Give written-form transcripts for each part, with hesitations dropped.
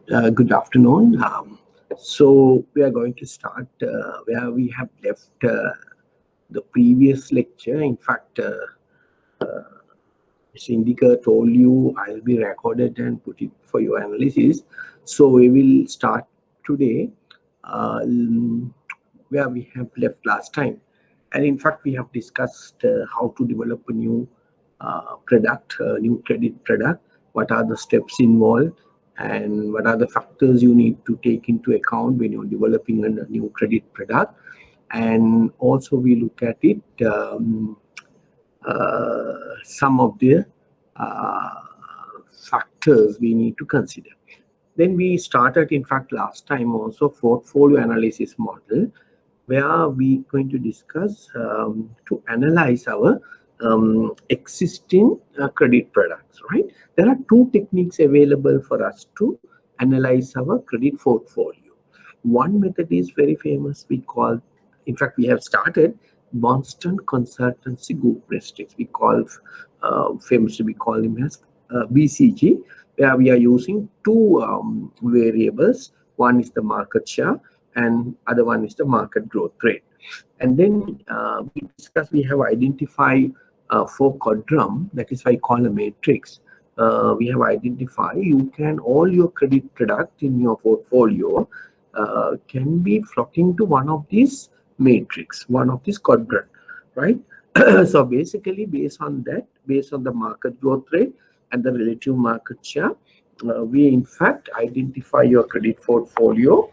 Good afternoon. So we are going to start where we have left the previous lecture. In fact, Mr. Indika told you I'll be recorded and put it for your analysis. So we will start today uh, where we have left last time. And in fact, we have discussed how to develop a new new credit product, what are the steps involved, and what are the factors you need to take into account when you're developing a new credit product. And also we look at it, some of the uh, factors we need to consider. Then we started, in fact, last time also portfolio analysis model, where we going to discuss to analyze our existing credit products, right? There are two techniques available for us to analyze our credit portfolio. One method is very famous. We call, in fact, we have started Boston Consultancy Group Restricts. We call famously we call him as BCG, where we are using two variables. One is the market share and other one is the market growth rate. And then we discuss, we have identified four quadrant, that is why I call a matrix. We have identified you can, all your credit product in your portfolio can be flocking to one of these matrix, one of these quadrant, right? So basically based on that, based on the market growth rate and the relative market share, we in fact identify your credit portfolio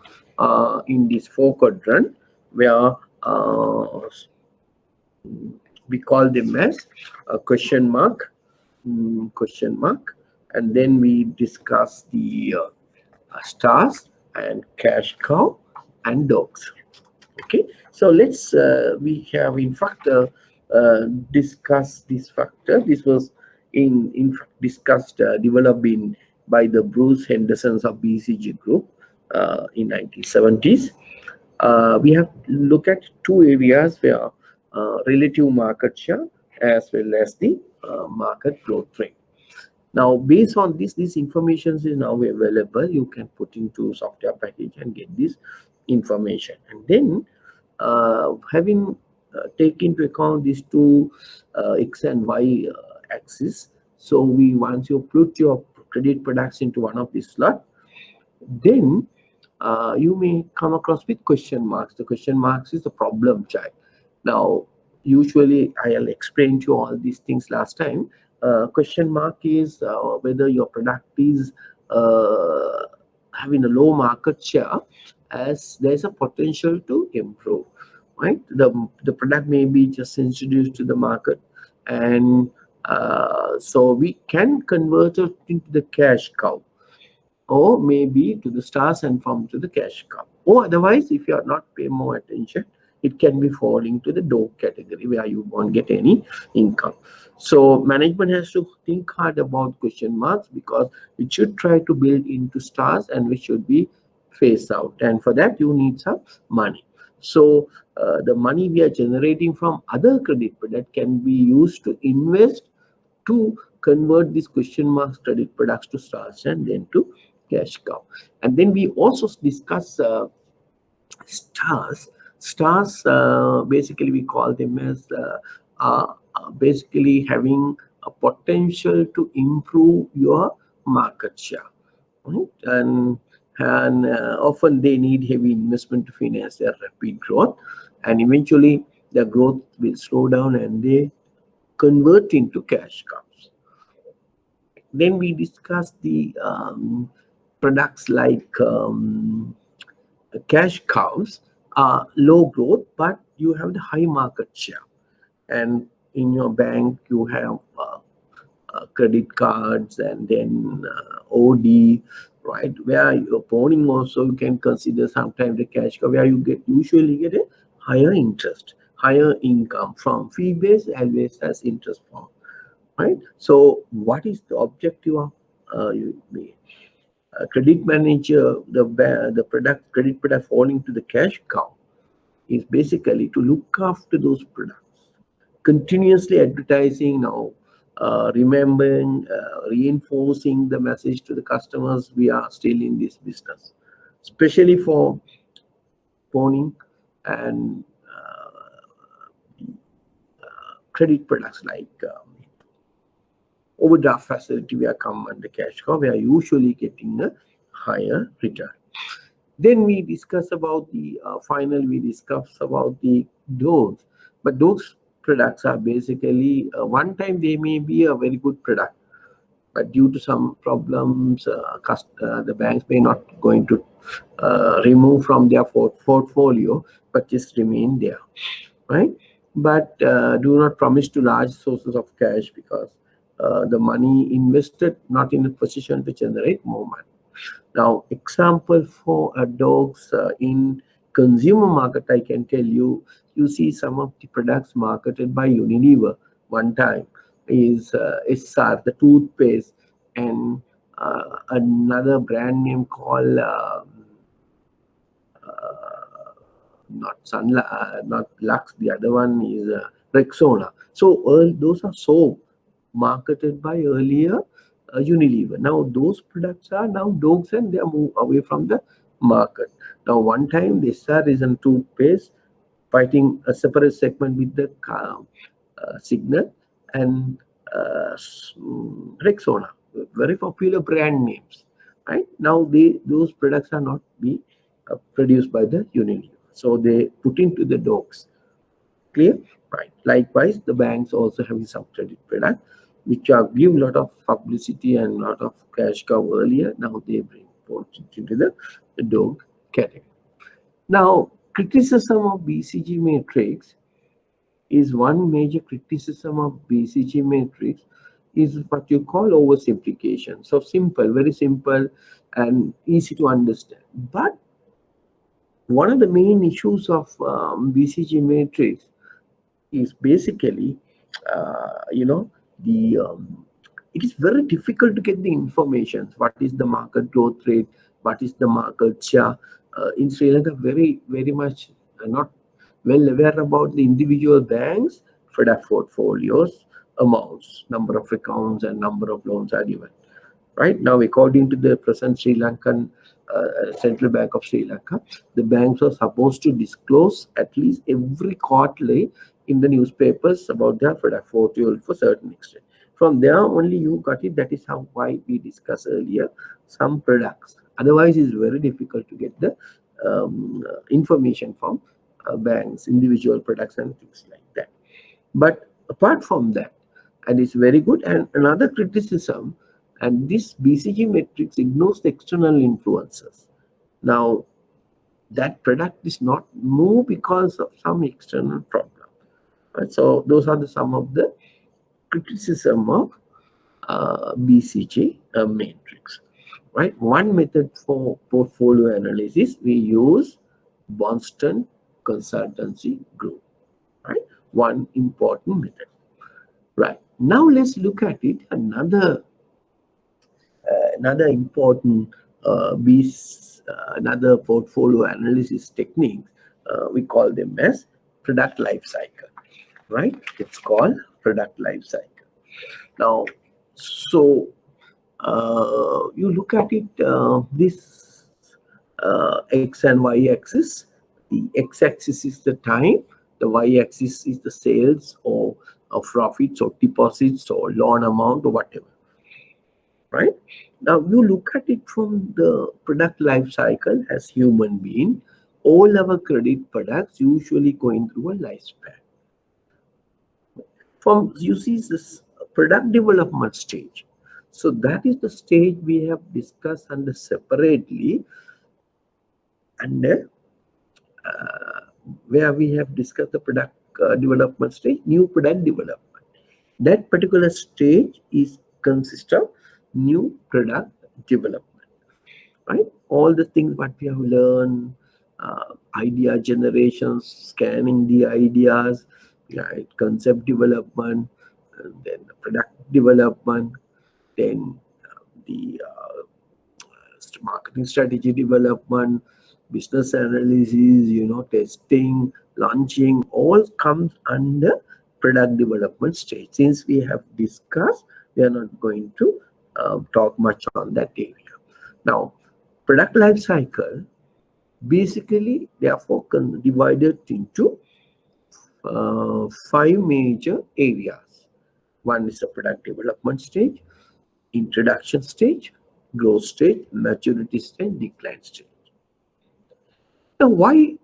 in this four quadrant, where we call them as a question mark, and then we discuss the stars and cash cow and dogs. Okay, so let's we have in fact discussed this factor. This was in fact discussed developed by the Bruce Hendersons of BCG Group in 1970s. We have looked at two areas where relative market share as well as the market growth rate. Now, based on this information is now available. You can put into software package and get this information. And then, having take into account these two X and Y axis, so once you put your credit products into one of these slot, then you may come across with question marks. The question marks is the problem child. Now, usually I'll explain to you all these things last time. Question mark is whether your product is having a low market share, as there's a potential to improve, right? The product may be just introduced to the market, and so we can convert it into the cash cow, or maybe to the stars and from to the cash cow. Or otherwise, if you are not paying more attention, it can be falling to the dog category, where you won't get any income. So management has to think hard about question marks, because it should try to build into stars and which should be phased out. And for that, you need some money. So the money we are generating from other credit product can be used to invest to convert these question marks credit products to stars and then to cash cow. And then we also discuss stars. Stars, basically we call them as basically having a potential to improve your market share, right? And often they need heavy investment to finance their rapid growth, and eventually their growth will slow down and they convert into cash cows. Then we discuss the products like cash cows are low growth, but you have the high market share. And in your bank, you have credit cards and then OD, right? Where you're pawning also, you can consider sometimes the cash cow, where you usually get a higher interest, higher income from fee-based as well as interest form, right? So what is the objective of credit manager, the product credit product falling to the cash cow, is basically to look after those products, continuously advertising. Now remembering, reinforcing the message to the customers we are still in this business, especially for pawning and credit products like overdraft facility. We are come under cash cow. We are usually getting a higher return. Then we discuss about the we discuss about the those, but those products are basically one time they may be a very good product, but due to some problems, the banks may not going to remove from their portfolio, but just remain there, right? But do not promise to large sources of cash, because the money invested not in a position to generate more money. Now, example for dogs in consumer market, I can tell you, you see some of the products marketed by Unilever one time is SR, the toothpaste, and another brand name called not Lux. The other one is Rexona. So those are soap marketed by earlier Unilever. Now those products are now dogs and they are moved away from the market. Now one time this is a toothpaste fighting a separate segment with the Signal and Rexona, very popular brand names. Right now, those products are not being produced by the Unilever, so they put into the dogs. Clear? Right. Likewise, the banks also having some credit product, which are give a lot of publicity and lot of cash cow earlier. Now they bring it into the dog category. Now, criticism of BCG matrix is one major criticism of BCG matrix is what you call oversimplification. So simple, very simple and easy to understand. But one of the main issues of BCG matrix is basically, the it is very difficult to get the information. What is the market growth rate? What is the market share? In Sri Lanka, very much not well aware about the individual banks, product portfolios, amounts, number of accounts, and number of loans are given. Right now, according to the present Sri Lankan Central Bank of Sri Lanka, the banks are supposed to disclose at least every quarterly in the newspapers about their product portfolio for certain extent. From there only you got it. That is how why we discussed earlier some products. Otherwise, it's very difficult to get the information from banks, individual products, and things like that. But apart from that, and it's very good. And another criticism, and this BCG matrix ignores the external influences. Now, that product is not moved because of some external problem. Right? So those are some of the criticism of BCG matrix. Right? One method for portfolio analysis, we use Boston Consultancy Group. Right? One important method. Right. Now let's look at it. Another important another portfolio analysis technique. We call them as product life cycle. Right? It's called product life cycle. Now, so you look at it, this X and Y axis. The X axis is the time, the Y axis is the sales or profits or deposits or loan amount or whatever. Right? Now you look at it from the product life cycle as human being. All our credit products usually going through a lifespan. From you see this product development stage. So that is the stage we have discussed under separately, and where we have discussed the product development stage, new product development. That particular stage is consists of new product development. Right? All the things what we have learned, idea generation, scanning the ideas, right? Concept development, then the product development, then the marketing strategy development, business analysis, testing, launching, all comes under product development stage. Since we have discussed, we are not going to talk much on that area. Now, product life cycle, basically, therefore, divided into 5 major areas. One is the product development stage, introduction stage, growth stage, maturity stage, decline stage. Now, why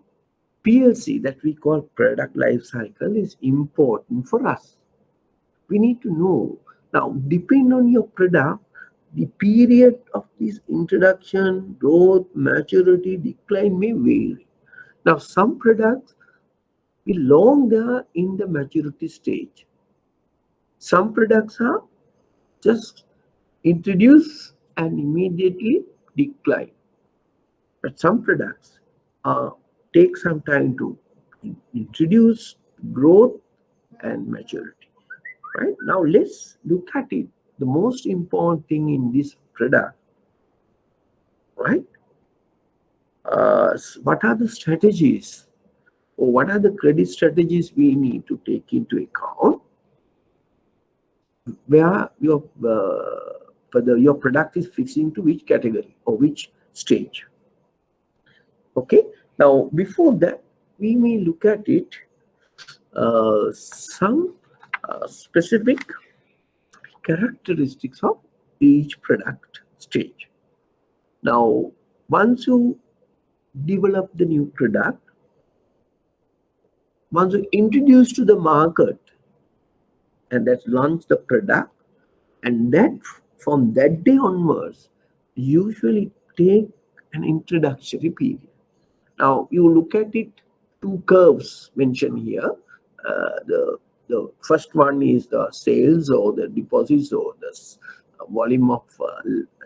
PLC, that we call product life cycle, is important for us? We need to know. Now, depending on your product, the period of this introduction, growth, maturity, decline may vary. Now, some products belong there in the maturity stage. Some products are just introduced and immediately decline. But some products take some time to introduce growth and maturity. Right? Now let's look at it. The most important thing in this product, right? What are the strategies, or what are the credit strategies we need to take into account where your your product is fixing to which category or which stage? Okay. Now before that, we may look at it some specific characteristics of each product stage. Now, once you develop the new product, once you introduce to the market, and that's launch the product, and that from that day onwards, usually take an introductory period. Now, you look at it, two curves mentioned here. The first one is the sales or the deposits or the volume of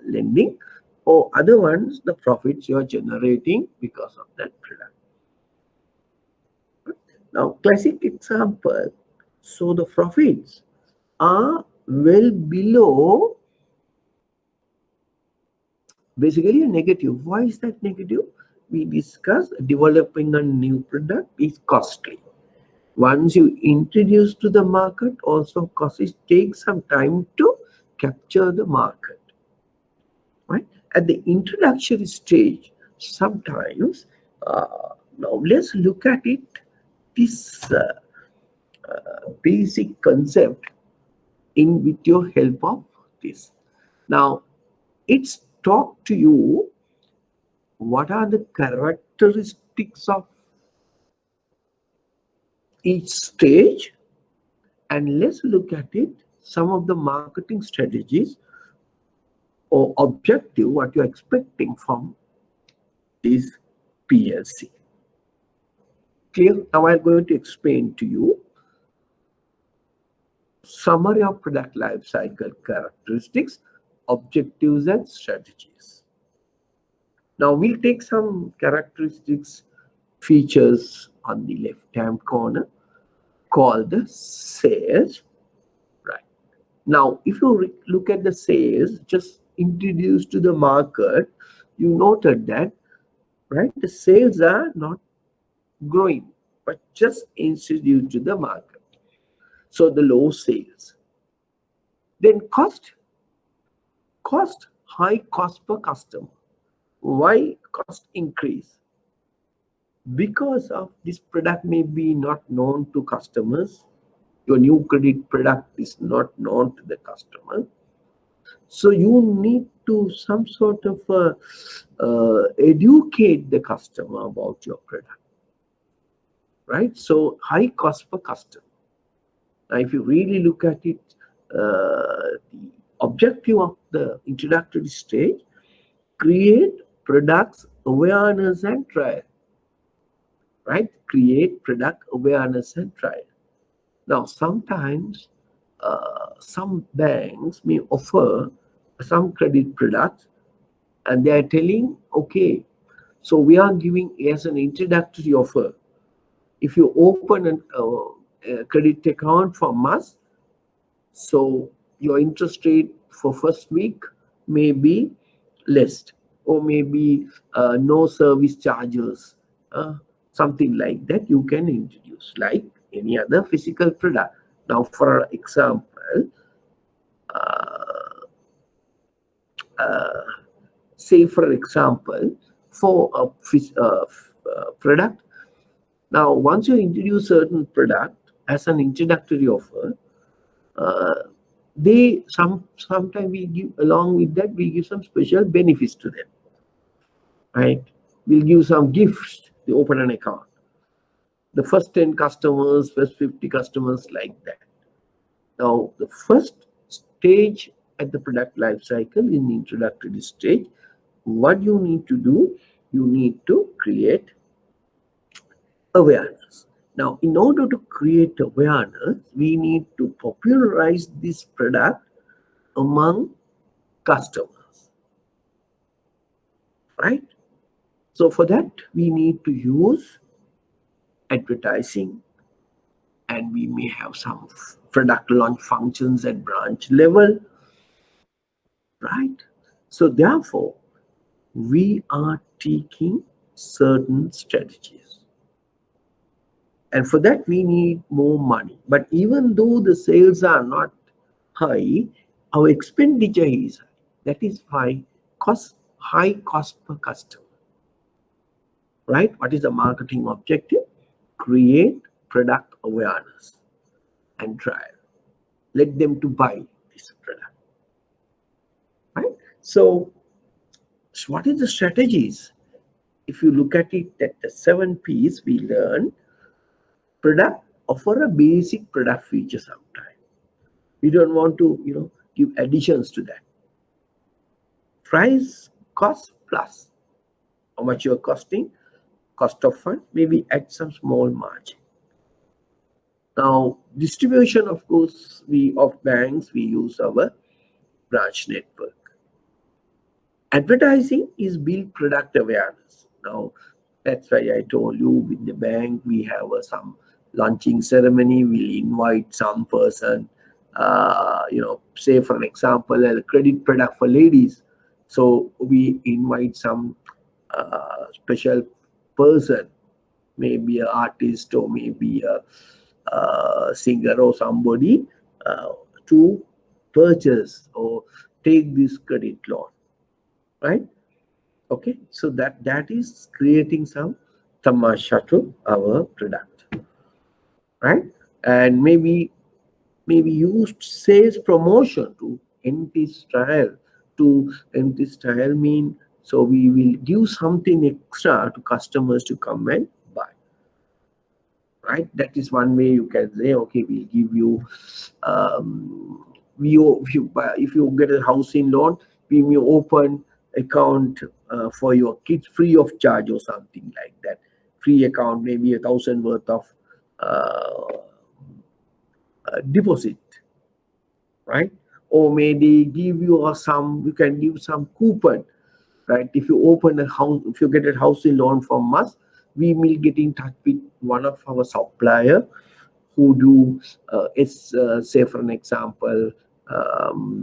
lending, or other ones, the profits you are generating because of that product. Now, classic example, so the profits are well below, basically a negative. Why is that negative? We discussed developing a new product is costly. Once you introduce to the market, also cost, it takes some time to capture the market. Right? At the introductory stage, sometimes, now let's look at it, this basic concept in with your help of this. Now, it's talk to you what are the characteristics of each stage, and let's look at it, some of the marketing strategies or objective what you're expecting from this PLC. Clear? Now I'm going to explain to you summary of product life cycle characteristics, objectives and strategies. Now we'll take some characteristics, features on the left hand corner called the sales. Right. Now if you look at the sales just introduced to the market, you noted that, right, the sales are not growing but just introduced to the market. So the low sales. Then cost, high cost per customer. Why cost increase? Because of this product may be not known to customers. Your new credit product is not known to the customer. So you need to some sort of educate the customer about your product. Right? So high cost per customer. Now, if you really look at it, the objective of the introductory stage, create products awareness and trial. Right? Create product awareness and trial. Now, sometimes some banks may offer some credit products and they are telling, okay, so we are giving as an introductory offer. If you open a credit account from us, so your interest rate for first week may be less, or maybe no service charges, something like that you can introduce like any other physical product. Now, for example, say for example, for a product. Now, once you introduce certain product as an introductory offer, sometimes we give, along with that, we give some special benefits to them, right? We'll give some gifts. They open an account. The first 10 customers, first 50 customers, like that. Now, the first stage at the product life cycle, in the introductory stage, what you need to do, you need to create awareness. Now, in order to create awareness, we need to popularize this product among customers, right? So for that, we need to use advertising, and we may have some product launch functions at branch level, right? So therefore, we are taking certain strategies. And for that, we need more money. But even though the sales are not high, our expenditure is high. That is why high cost per customer. Right? What is the marketing objective? Create product awareness and trial. Let them to buy this product. Right? So what is the strategies? If you look at it at the 7 P's, we learn product, offer a basic product feature sometime. We don't want to, give additions to that. Price, cost plus. How much you're costing, cost of fund, maybe add some small margin. Now, distribution, of course, of banks, we use our branch network. Advertising is build product awareness. Now, that's why I told you with the bank, we have some launching ceremony. We'll invite some person, say for an example, a credit product for ladies. So we invite some special person, maybe an artist or maybe a singer or somebody to purchase or take this credit loan, right? Okay, so that is creating some tamasha to our product, right? And maybe use sales promotion to end this trial. To end this trial mean, so we will give something extra to customers to come and buy, right? That is one way you can say, okay, we'll give you, if you get a housing loan, we may open account for your kids free of charge or something like that. Free account, maybe 1,000 worth of deposit, right? Or maybe give you you can give some coupon, right? If you open a house, if you get a housing loan from us, we will get in touch with one of our supplier who do, say for an example,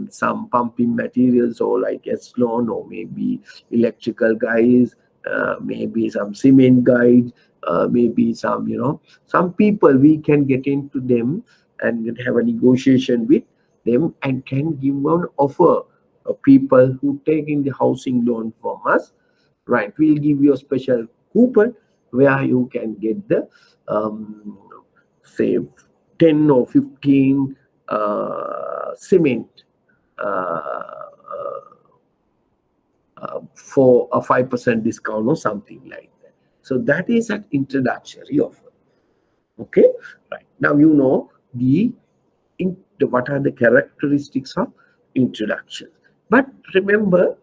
some pumping materials, or like loan, or maybe electrical guys, maybe some cement guys, maybe some people we can get into them and have a negotiation with them and can give one offer of people who taking the housing loan from us, right? We'll give you a special coupon where you can get the say 10 or 15 cement for a 5% discount or something like that. So that is an introductory offer. Okay, right. Now you know what are the characteristics of introduction. But remember,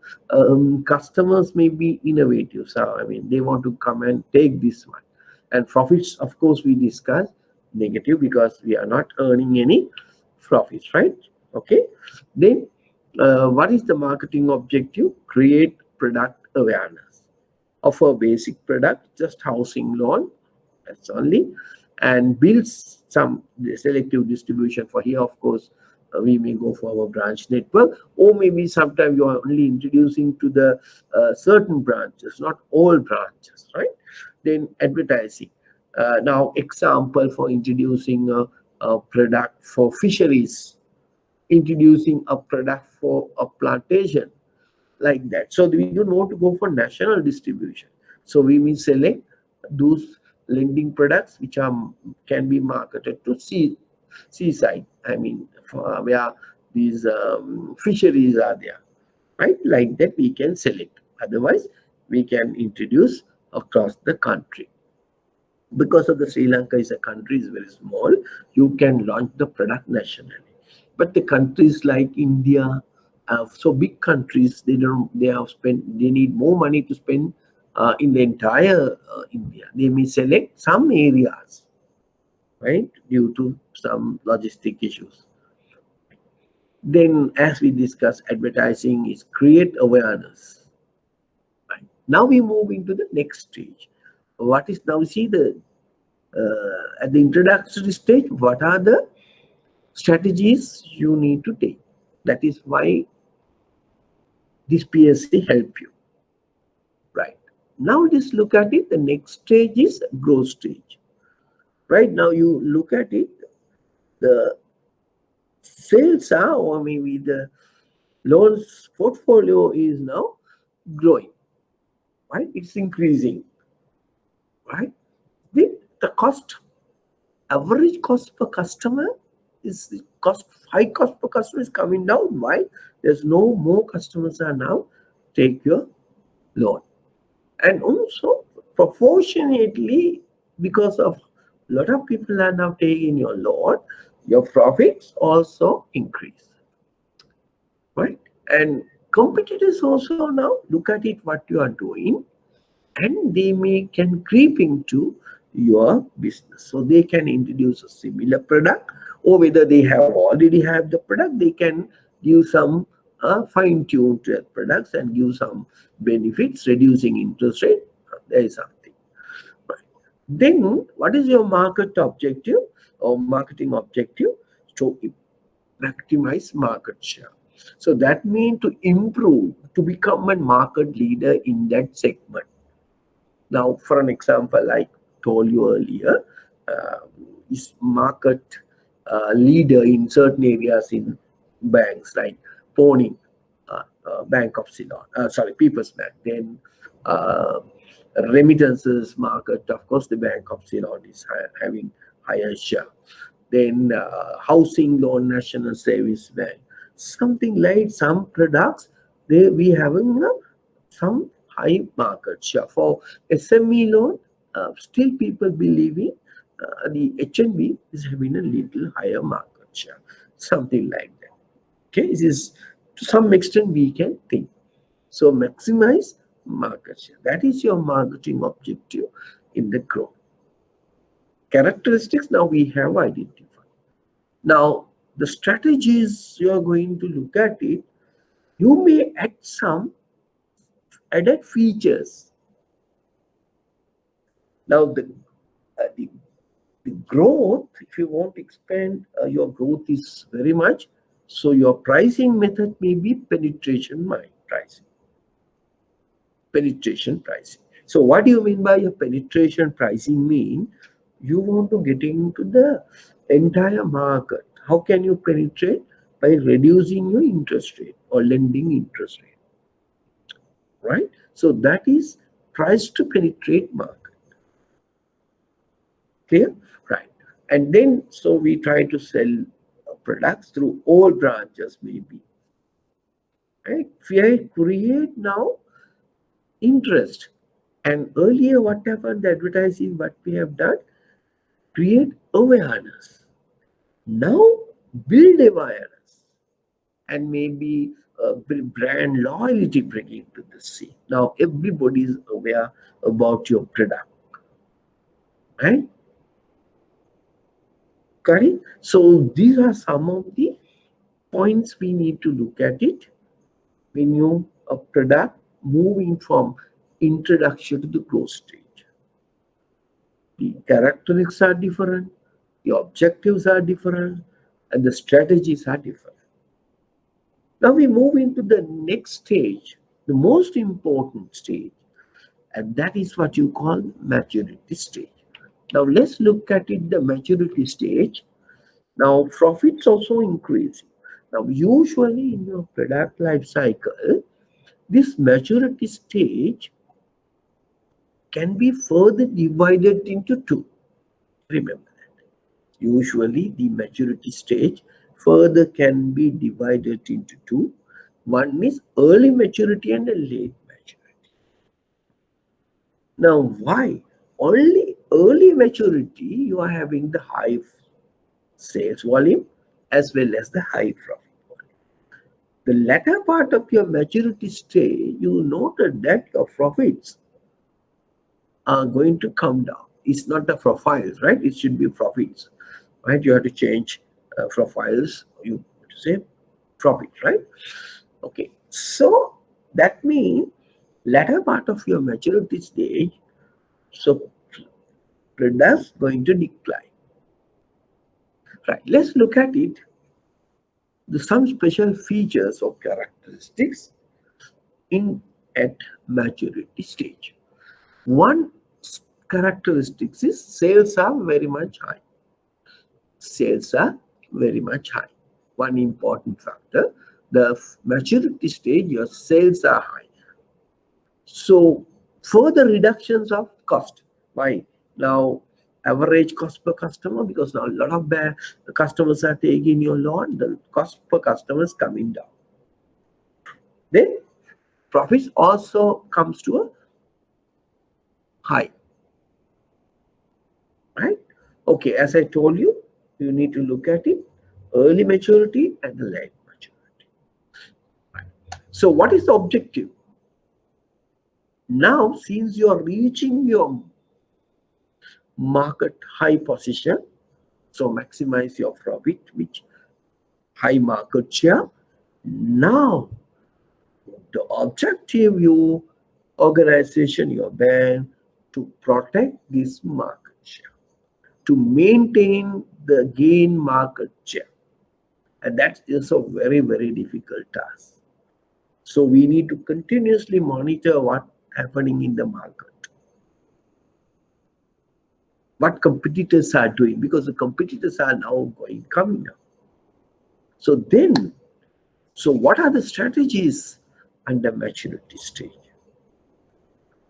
customers may be innovative. So I mean, they want to come and take this one. And profits, of course, we discuss negative because we are not earning any profits, right? Okay. Then what is the marketing objective? Create product awareness. Offer basic product, just housing loan, that's only, and builds some selective distribution. For here, of course, we may go for our branch network, or maybe sometimes you are only introducing to the certain branches, not all branches, right? Then advertising. Now, example for introducing a product for fisheries, introducing a product for a plantation, like that. So we don't want to go for national distribution. So we may select those lending products which are can be marketed to seaside. I mean, for where these fisheries are there, right? Like that we can select. Otherwise, we can introduce across the country. Because of the Sri Lanka is a country is very small, you can launch the product nationally. But the countries like India, so big countries, they have spent, they need more money to spend in the entire India. They may select some areas, right, due to some logistic issues. Then, as we discussed, advertising is create awareness. Right. Now we move into the next stage. What is now? See the at the introductory stage, what are the strategies you need to take? That is why this PSC help you, right? Now just look at it. The next stage is growth stage. Right now you look at it, the sales are, or maybe the loans portfolio is now growing, right? It's increasing, right? The cost, average cost per customer is the cost, high cost per customer is coming down. Why? There's no more customers are now take your loan. And also proportionately, because of a lot of people are now taking your loan, your profits also increase, right? And competitors also now look at it what you are doing, and they may can creep into your business. So they can introduce a similar product, or whether they have already have the product, they can give some fine tune to their products and give some benefits, reducing interest rate. There is something. Right. Then what is your market objective or marketing objective? To maximize market share. So that means to improve, to become a market leader in that segment. Now, for an example, I told you earlier, is market leader in certain areas in banks like Pony, Bank of Ceylon, sorry, People's Bank. Then uh, remittances market, of course, the Bank of Ceylon is having higher share. Then housing loan, National Service Bank, something like some products, we having some high market share. For SME loan, still people believing the HNB is having a little higher market share, something like that. Okay, this is to some extent we can think. So maximize market share. That is your marketing objective in the growth. Characteristics now we have identified. Now the strategies you are going to look at it, you may add some added features. Now the growth, if you want to expand your growth is very much, so your pricing method may be penetration pricing. So what do you mean by your penetration pricing? Mean you want to get into the entire market. How can you penetrate? By reducing your interest rate or lending interest rate, right? So that is price to penetrate market. Clear? Right. And then, so we try to sell products through all branches, maybe. Right? We create now interest. And earlier, what happened, the advertising, what we have done, create awareness. Now, build awareness and maybe brand loyalty bringing to the scene. Now, everybody is aware about your product, right? Correct? So, these are some of the points we need to look at it when you a product moving from introduction to the growth stage. The characteristics are different, the objectives are different, and the strategies are different. Now we move into the next stage, the most important stage, and that is what you call maturity stage. Now let's look at it, the maturity stage. Now profits also increase. Now usually in your product life cycle, this maturity stage can be further divided into two. Remember that. Usually the maturity stage further can be divided into two. One is early maturity and a late maturity. Now why? Only early maturity you are having the high sales volume as well as the high profit. The latter part of your maturity stage, you noted that your profits are going to come down. It's not the profiles, right? It should be profits, right? You have to change profiles. You have to say profit, right? Okay. So that means latter part of your maturity stage, so products going to decline. Right. Let's look at it. Some special features or characteristics in at maturity stage. One characteristic is sales are very much high. Sales are very much high. One important factor, the maturity stage, your sales are high. So further reductions of cost. Why? Now average cost per customer, because now a lot of customers are taking your loan, the cost per customer is coming down. Then profits also comes to a high, right? Okay, as I told you, you need to look at it early maturity and the late maturity. Right. So what is the objective? Now, since you are reaching your market high position, so maximize your profit, which high market share. Now, the objective, your organization, your bank, to protect this market share, to maintain the gain market share. And that is a very, very difficult task. So we need to continuously monitor what's happening in the market, what competitors are doing, because the competitors are now coming up. So then, so what are the strategies under maturity stage?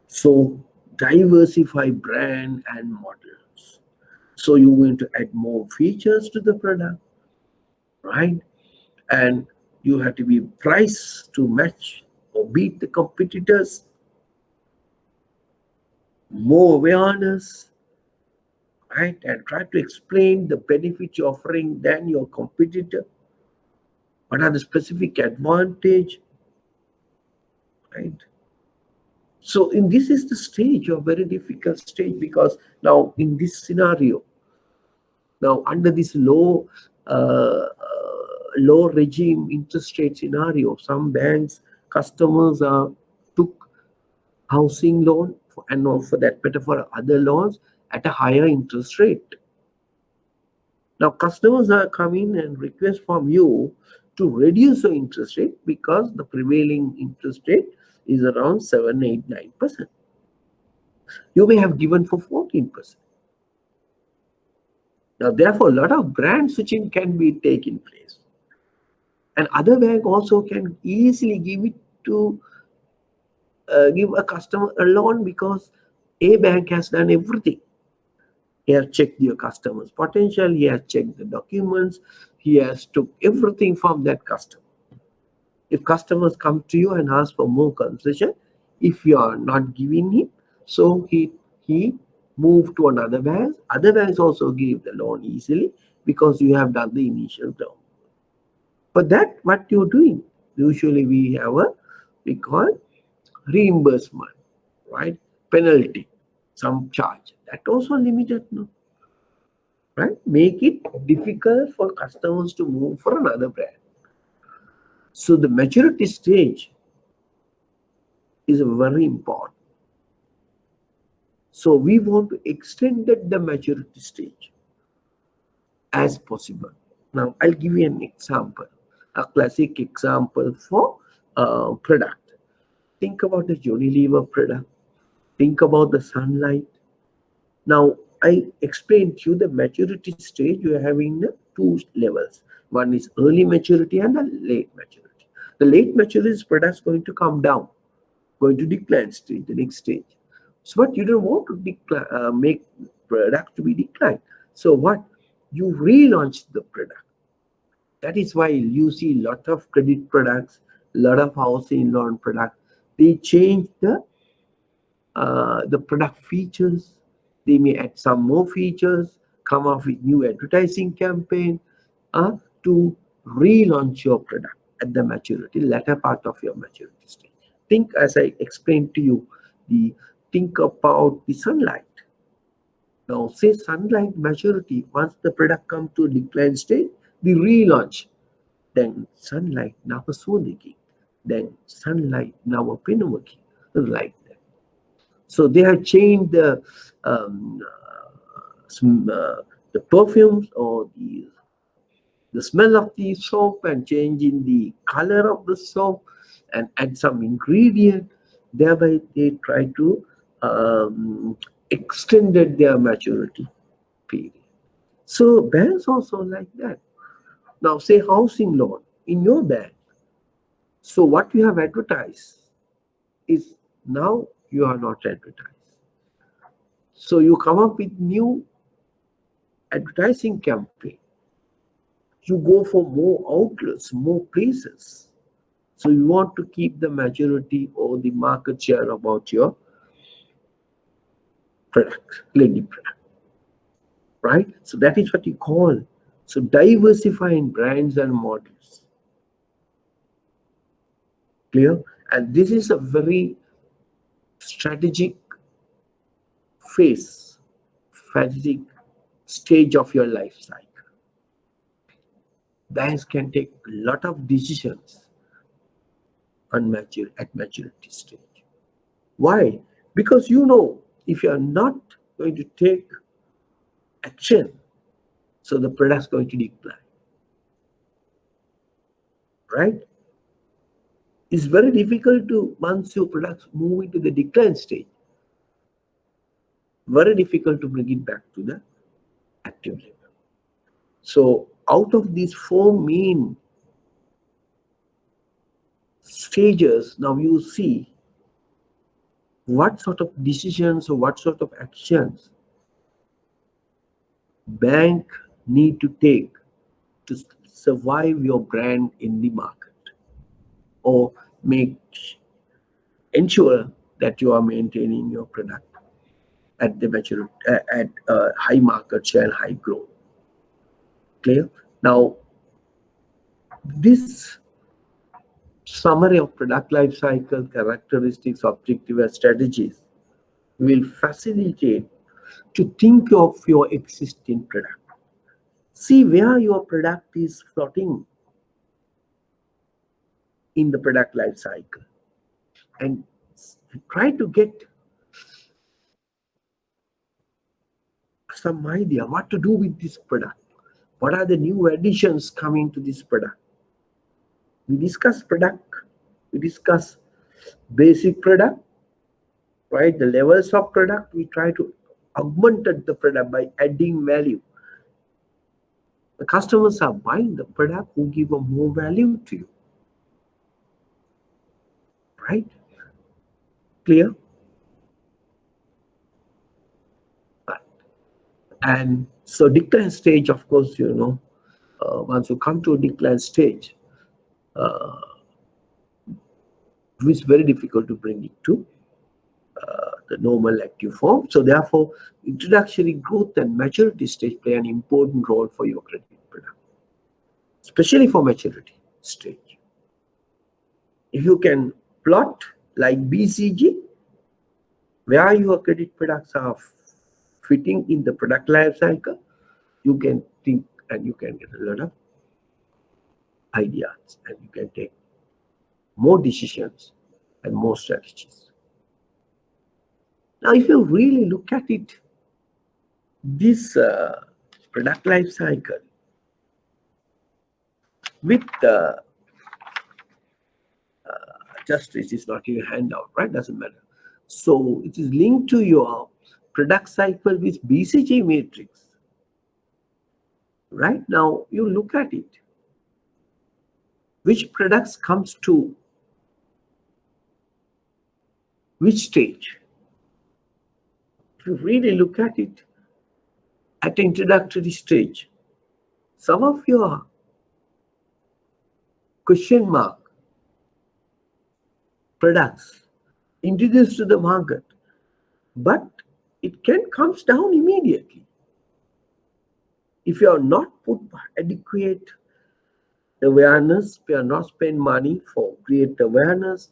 So diversify brand and models. So you're going to add more features to the product, right? And you have to be priced to match or beat the competitors. More awareness, right? And try to explain the benefit you're offering than your competitor. What are the specific advantage, right? So in this is the stage, a very difficult stage, because now in this scenario, now under this low regime interest rate scenario, some banks customers took housing loan and for that matter for other loans at a higher interest rate. Now customers are coming and request from you to reduce the interest rate, because the prevailing interest rate is around 7, 8, 9%. You may have given for 14%. Now therefore a lot of brand switching can be taking place. And other bank also can easily give it to give a customer a loan, because a bank has done everything. He has checked your customer's potential, he has checked the documents, he has took everything from that customer. If customers come to you and ask for more concession, if you are not giving him, so he move to another bank. Other banks also give the loan easily, because you have done the initial term. For that, what you're doing? Usually we have we call reimbursement, right? Penalty, some charge. That also limited, no? Right? Make it difficult for customers to move for another brand. So the maturity stage is very important. So we want to extend the maturity stage as possible. Now I'll give you an example, a classic example for product. Think about the Unilever product. Think about the sunlight. Now I explained to you the maturity stage you are having two levels. One is early maturity and the late maturity. The late maturity product is going to come down, going to decline stage, the next stage. So what you don't want to make product to be declined. So what you relaunch the product. That is why you see a lot of credit products, a lot of housing loan products. They change the product features. They may add some more features, come up with new advertising campaign to relaunch your product at the maturity, latter part of your maturity stage. Think, as I explained to you, think about the sunlight. Now, say sunlight maturity, once the product comes to a decline stage, the relaunch. Then sunlight now a soniki. Then sunlight now a pinamaki. Like that. So they have changed um, the perfumes or the smell of the soap and changing the color of the soap and add some ingredient. Thereby they try to extended their maturity period. So banks also like that. Now say housing loan in your bank. So what you have advertised is now you are not advertised. So you come up with new advertising campaign. You go for more outlets, more places. So you want to keep the majority or the market share about your product, lending product, right? So that is what you call. So diversifying brands and models. Clear? And this is a very strategic phase, strategic stage of your life cycle. Banks can take a lot of decisions at maturity stage. Why? Because you know, if you are not going to take action, so the product is going to decline. Right? It's very difficult to, once your products move into the decline stage, very difficult to bring it back to the active level. So out of these four main stages, now you see what sort of decisions or what sort of actions bank need to take to survive your brand in the market or ensure that you are maintaining your product at the maturity at high market share and high growth. Clear? Now this summary of product life cycle characteristics, objective and strategies will facilitate to think of your existing product. See where your product is floating in the product life cycle and try to get some idea what to do with this product. What are the new additions coming to this product? We discuss product, we discuss basic product, right? The levels of product, we try to augment the product by adding value. The customers are buying the product who give a more value to you, right? Clear? And so decline stage, of course, you know, once you come to a decline stage, it's very difficult to bring it to the normal active form. So therefore, introductory growth and maturity stage play an important role for your credit product, especially for maturity stage. If you can plot like BCG, where your credit products are fitting in the product life cycle, you can think and you can get a lot of ideas and you can take more decisions and more strategies. Now, if you really look at it, this product life cycle with just this is not your handout, right? Doesn't matter. So it is linked to your product cycle with BCG matrix. Right now, you look at it. Which products comes to which stage? If you really look at it, at the introductory stage, some of your question mark products introduced to the market, but it can comes down immediately if you are not put adequate awareness. We are not spend money for create awareness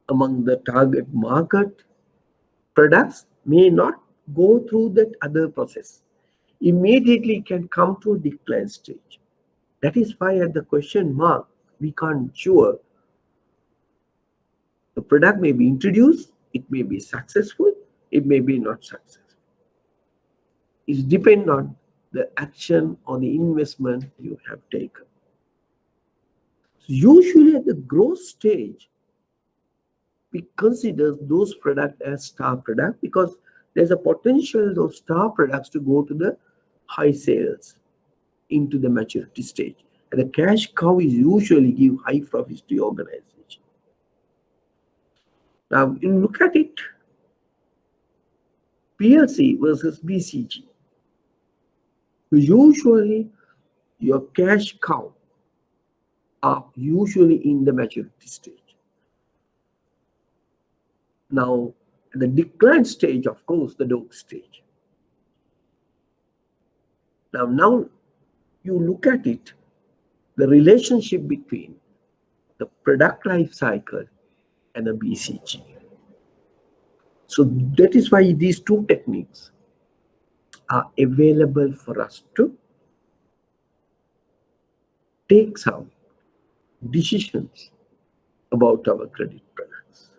among the target market. Products may not go through that other process. Immediately can come to a decline stage. That is why at the question mark, we can't sure the product may be introduced, it may be successful, it may be not successful. It depends on the action or the investment you have taken. Usually at the growth stage, we consider those products as star product because there's a potential those star products to go to the high sales into the maturity stage. And the cash cow is usually give high profits to the organization. Now you look at it, PLC versus BCG. Usually your cash cow are usually in the maturity stage. Now, at the decline stage, of course, the dog stage. Now you look at it, the relationship between the product life cycle and the BCG. So that is why these two techniques are available for us to take some decisions about our credit products.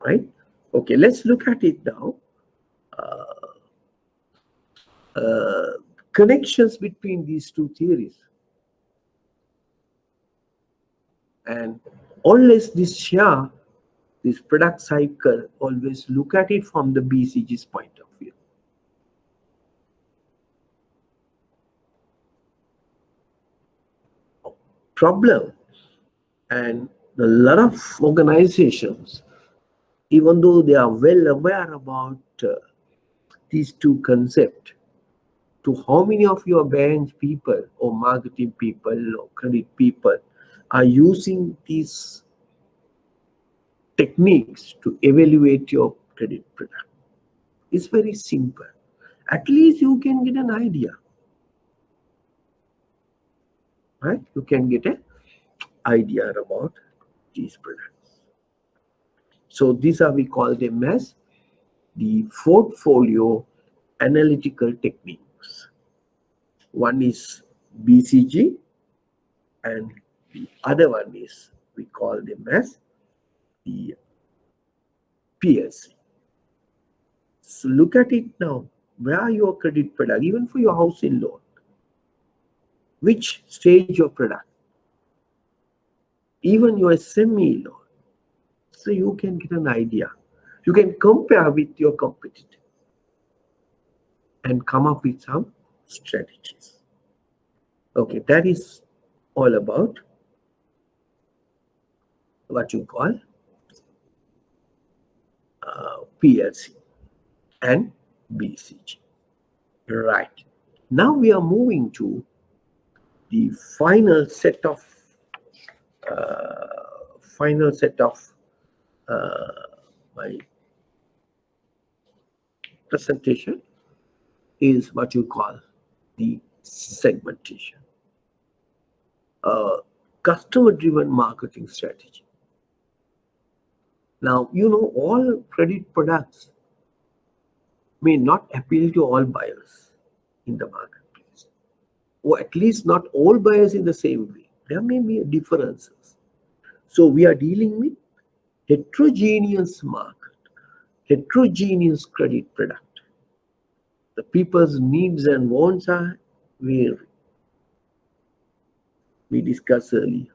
Right? Okay, let's look at it now. Connections between these two theories. And always this product cycle, always look at it from the BCG's point of view. Problem, and a lot of organizations, even though they are well aware about these two concepts, to how many of your bank people or marketing people or credit people are using these techniques to evaluate your credit product? It's very simple. At least you can get an idea. Right? You can get an idea about these products. So these are, we call them as the portfolio analytical techniques. One is BCG and the other one is, we call them as the PLC. So look at it now. Where are your credit product? Even for your housing loan, which stage of product? Even your SME loan. So you can get an idea. You can compare with your competitor and come up with some strategies. Okay, that is all about what you call PLC and BCG. Right. Now we are moving to the final set of my presentation is what you call the segmentation. Customer-driven marketing strategy. Now, you know, all credit products may not appeal to all buyers in the marketplace, or at least not all buyers in the same way. There may be differences. So we are dealing with heterogeneous market, heterogeneous credit product. The people's needs and wants are vary. We discussed earlier.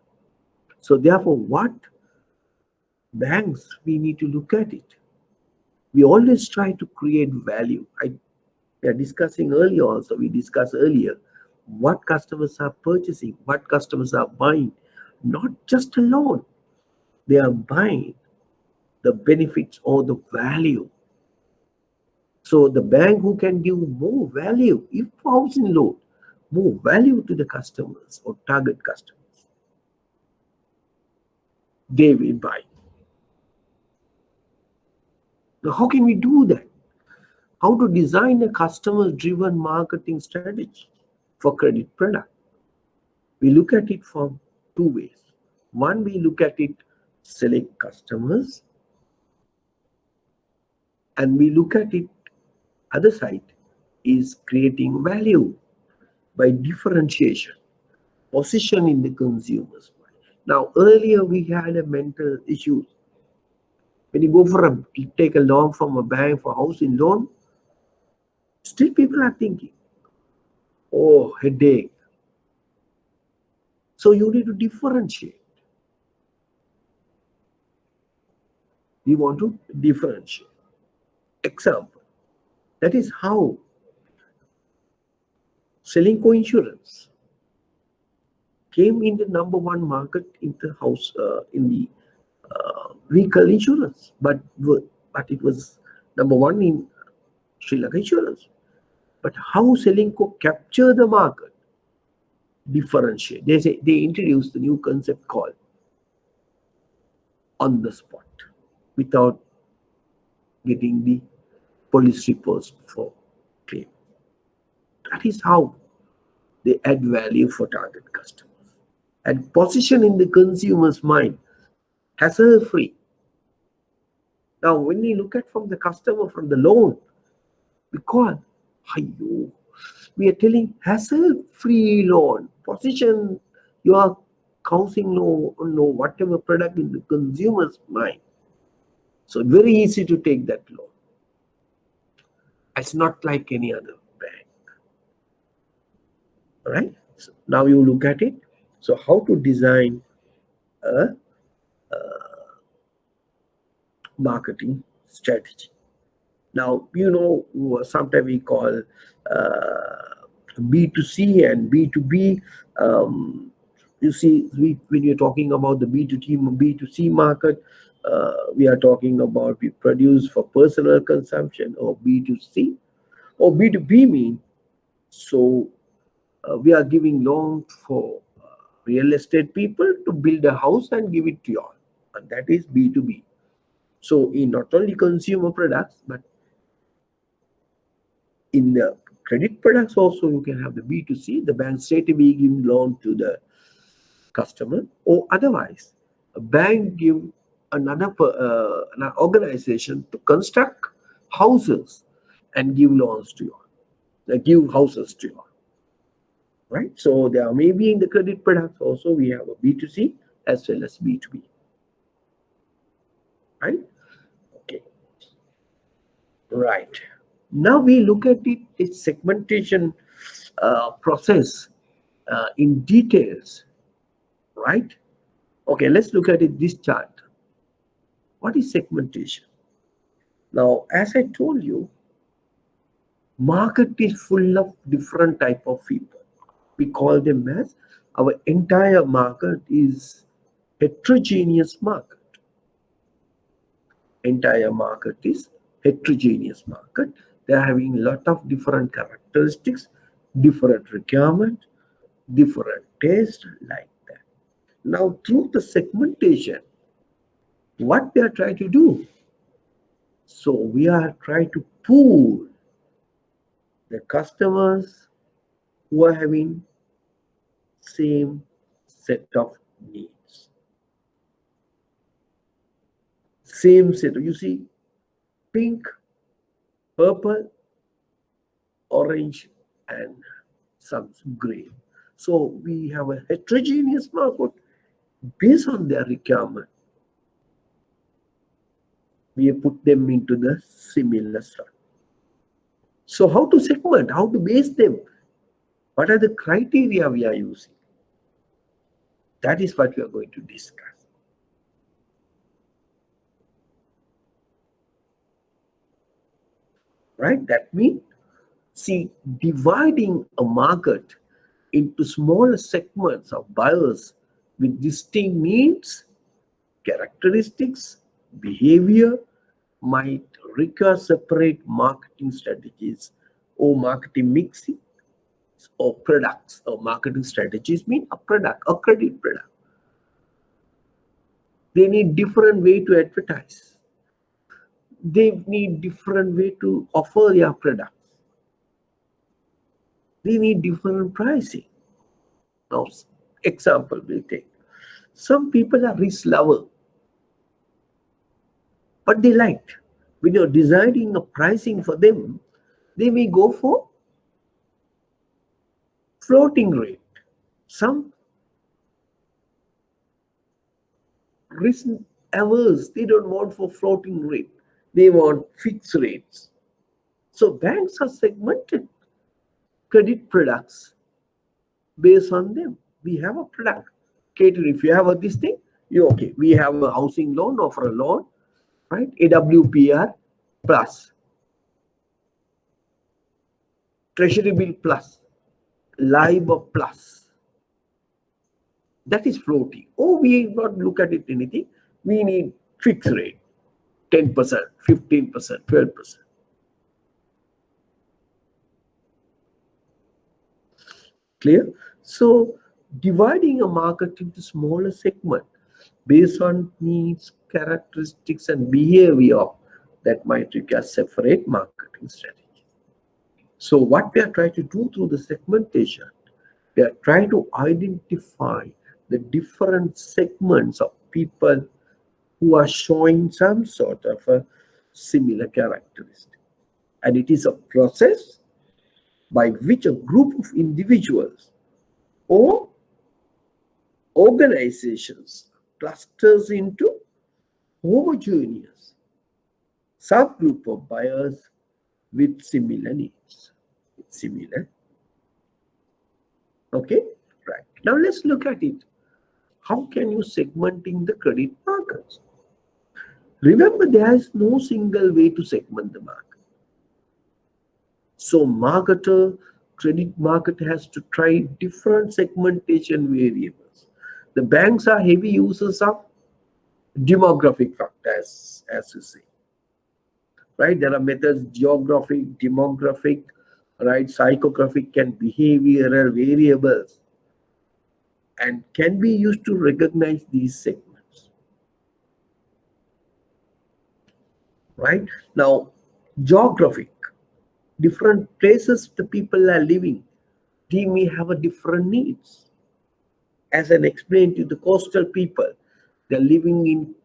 So therefore, what banks we need to look at it? We always try to create value. I We are discussing earlier also. We discussed earlier what customers are purchasing, what customers are buying. Not just a loan, they are buying the benefits or the value. So the bank who can give more value, if housing loan, more value to the customers or target customers, they will buy. Now, how can we do that? How to design a customer-driven marketing strategy for credit product? We look at it from two ways. One, we look at it select customers, and we look at it other side is creating value by differentiation, position in the consumer's mind. Now, earlier we had a mental issue. When you go for take a loan from a bank for housing loan, still people are thinking, oh, headache. So you need to differentiate. We want to differentiate. Example, that is how selling co-insurance came in the number one market in the house in the vehicle insurance, but it was number one in Sri Lanka insurance. But how Selinco capture the market, differentiate. They introduced the new concept called on the spot, without getting the police reports for claim. That is how they add value for target customers and position in the consumer's mind hassle-free. Now, when we look at from the customer from the loan, we call, we are telling hassle-free loan, position your housing loan, whatever product in the consumer's mind. So very easy to take that loan. It's not like any other bank. All right. So now you look at it. So how to design a marketing strategy. Now, sometimes we call B2C and B2B. You see, when you're talking about the B2C market, we are talking about we produce for personal consumption, or B2C, or B2B mean. So we are giving loan for real estate people to build a house and give it to you all, and that is B2B. So in not only consumer products, but in the credit products also, you can have the B2C, the bank straight away giving loan to the customer, or otherwise a bank give another an organization to construct houses and give loans to you, give houses to you, right? So there may be in the credit products also we have a B2C as well as B2B, right? Okay, right. Now we look at its segmentation process in details, right? Okay, let's look at this chart. What is segmentation? Now, as I told you, market is full of different type of people. We call them as our entire market is heterogeneous market. Entire market is heterogeneous market. They are having a lot of different characteristics, different requirement, different taste, like that. Now, through the segmentation, what we are trying to do? So we are trying to pool the customers who are having same set of needs. Same set. You see, pink, purple, orange, and some gray. So we have a heterogeneous market based on their requirement. We put them into the similar structure. So how to segment? How to base them? What are the criteria we are using? That is what we are going to discuss. Right? That means See, dividing a market into smaller segments of buyers with distinct needs, characteristics, behavior might require separate marketing strategies or marketing mixing or products. Or marketing strategies mean a product, a credit product. They need different way to advertise. They need different way to offer their products. They need different pricing. Now, example we'll take. Some people are risk lover, but they liked. When you're designing a pricing for them, they may go for floating rate. Some risk averse, they don't want for floating rate. They want fixed rates. So banks are segmented credit products based on them. We have a product. Cater, if you have this thing, you okay. We have a housing loan, offer a loan, right? AWPR plus, treasury bill plus, LIBOR plus. That is floating. Oh, we not look at it anything. We need fixed rate, 10%, 15%, 12%. Clear? So dividing a market into smaller segments based on needs, characteristics, and behavior that might require separate marketing strategy. So what we are trying to do through the segmentation, we are trying to identify the different segments of people who are showing some sort of a similar characteristic. And it is a process by which a group of individuals or organizations clusters into homogeneous subgroup of buyers with similar needs. Similar. Okay, right. Now let's look at it. How can you segmenting the credit markets? Remember, there is no single way to segment the market. So credit market has to try different segmentation variables. The banks are heavy users of demographic factors, as you say. Right? There are methods, geographic, demographic, right, psychographic and behavioral variables, and can be used to recognize these segments. Right? Now, geographic, different places the people are living, they may have a different needs. As I explained to the coastal people, they're living in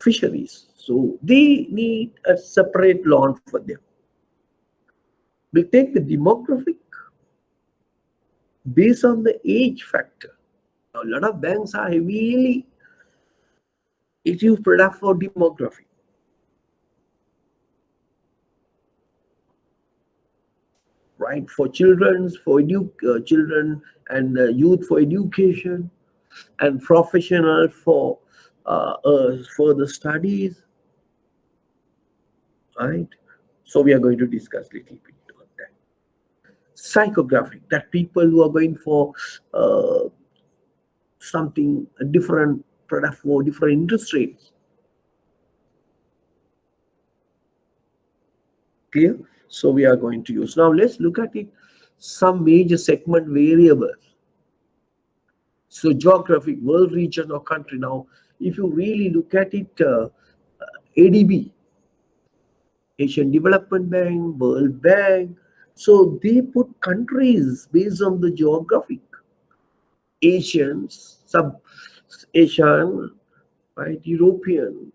fisheries, so they need a separate loan for them. We'll take the demographic based on the age factor. Now, a lot of banks are heavily issue product for demography. Right, for children and youth for education, and professional for further studies. Right, so we are going to discuss a little bit on that. Psychographic, that people who are going for something a different product for different industries. Clear? So we are going to use. Now let's look at it, some major segment variables. So geographic, world, region, or country. Now, if you really look at it, ADB, Asian Development Bank, World Bank, so they put countries based on the geographic. Asians, sub-Asian, right, European,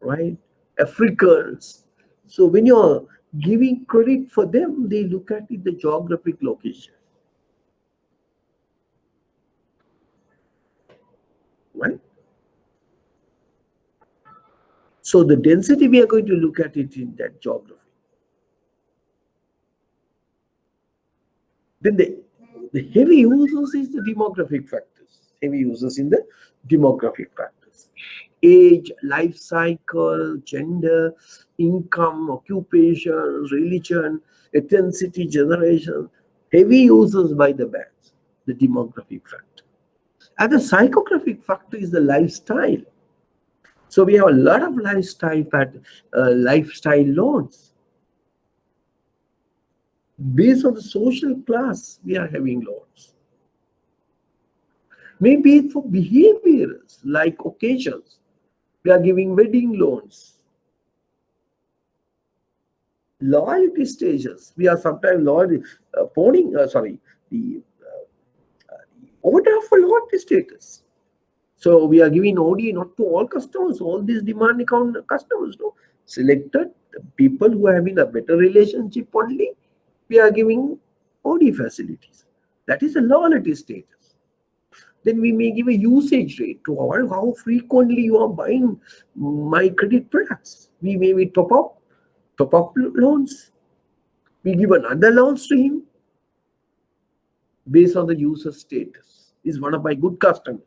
right, Africans. So when you're giving credit for them, they look at it, the geographic location. Right? So the density, we are going to look at it in that geography. Then the heavy users is the demographic factors. Heavy users in the demographic factors. banks. Age, life cycle, gender, income, occupation, religion, ethnicity, generation, heavy users by the banks, the demographic factor. And the psychographic factor is the lifestyle. So we have a lot of lifestyle loans. Based on the social class, we are having loans. Maybe for behaviors like occasions, we are giving wedding loans. Loyalty stages, we are sometimes the order for loyalty status. So we are giving OD not to all customers, all these demand account customers. No, selected the people who are having a better relationship only, we are giving OD facilities. That is a loyalty status. Then we may give a usage rate to how frequently you are buying my credit products. We may be top up loans. We give another loan stream based on the user status. Is one of my good customers.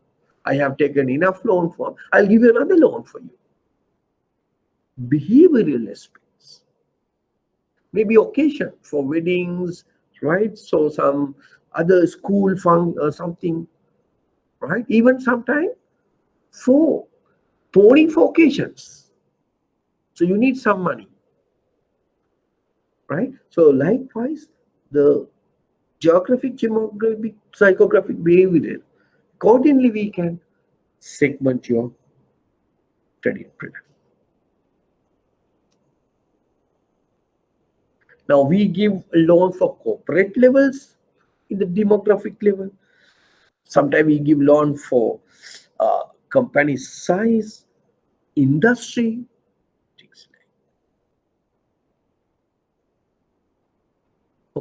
I have taken enough loan for, I'll give you another loan for you. Behavioral aspects. Maybe occasion for weddings, right? So some other school fund or something, right? Even sometimes for pouring for occasions. So you need some money, right? So likewise, the geographic, demographic, psychographic, behavioral. Accordingly, we can segment your credit product. Now we give a loan for corporate levels in the demographic level. Sometimes we give loan for company size, industry, things like.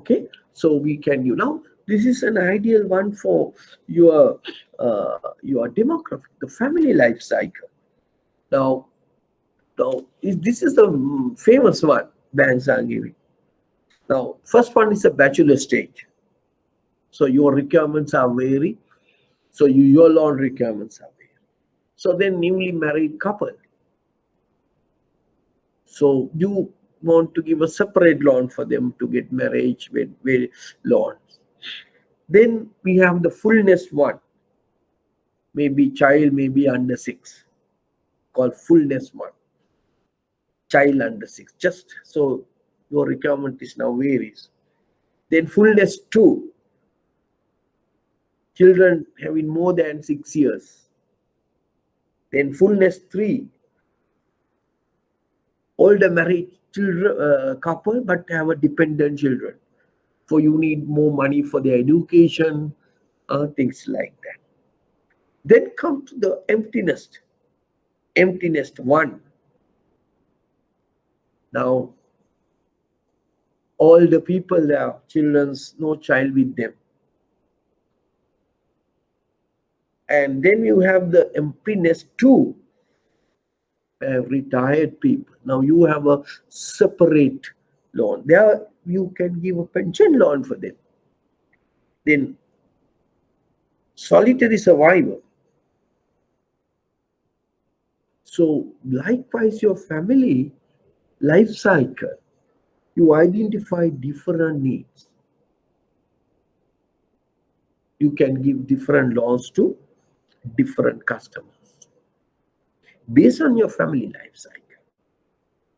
Okay, so we can now. This is an ideal one for your demographic, the family life cycle. Now this is the famous one banks are giving. Now, first one is a bachelor stage. So your requirements are vary. So your loan requirements are vary. So then newly married couple. So you want to give a separate loan for them to get marriage with loans. Then we have the fullness one. Maybe child may be under 6. Called fullness one. Child under 6. Just so your requirement is now varies. Then fullness 2. Children having more than 6 years. Then fullness 3. Older married children, couple but have a dependent children. So you need more money for their education, things like that. Then come to the empty nest. Empty nest 1. Now, all the people there, children's, no child with them. And then you have the empty nest 2. Retired people. Now you have a separate loan. There you can give a pension loan for them. Then solitary survivor. So likewise, your family life cycle, you identify different needs. You can give different loans to different customers based on your family life cycle.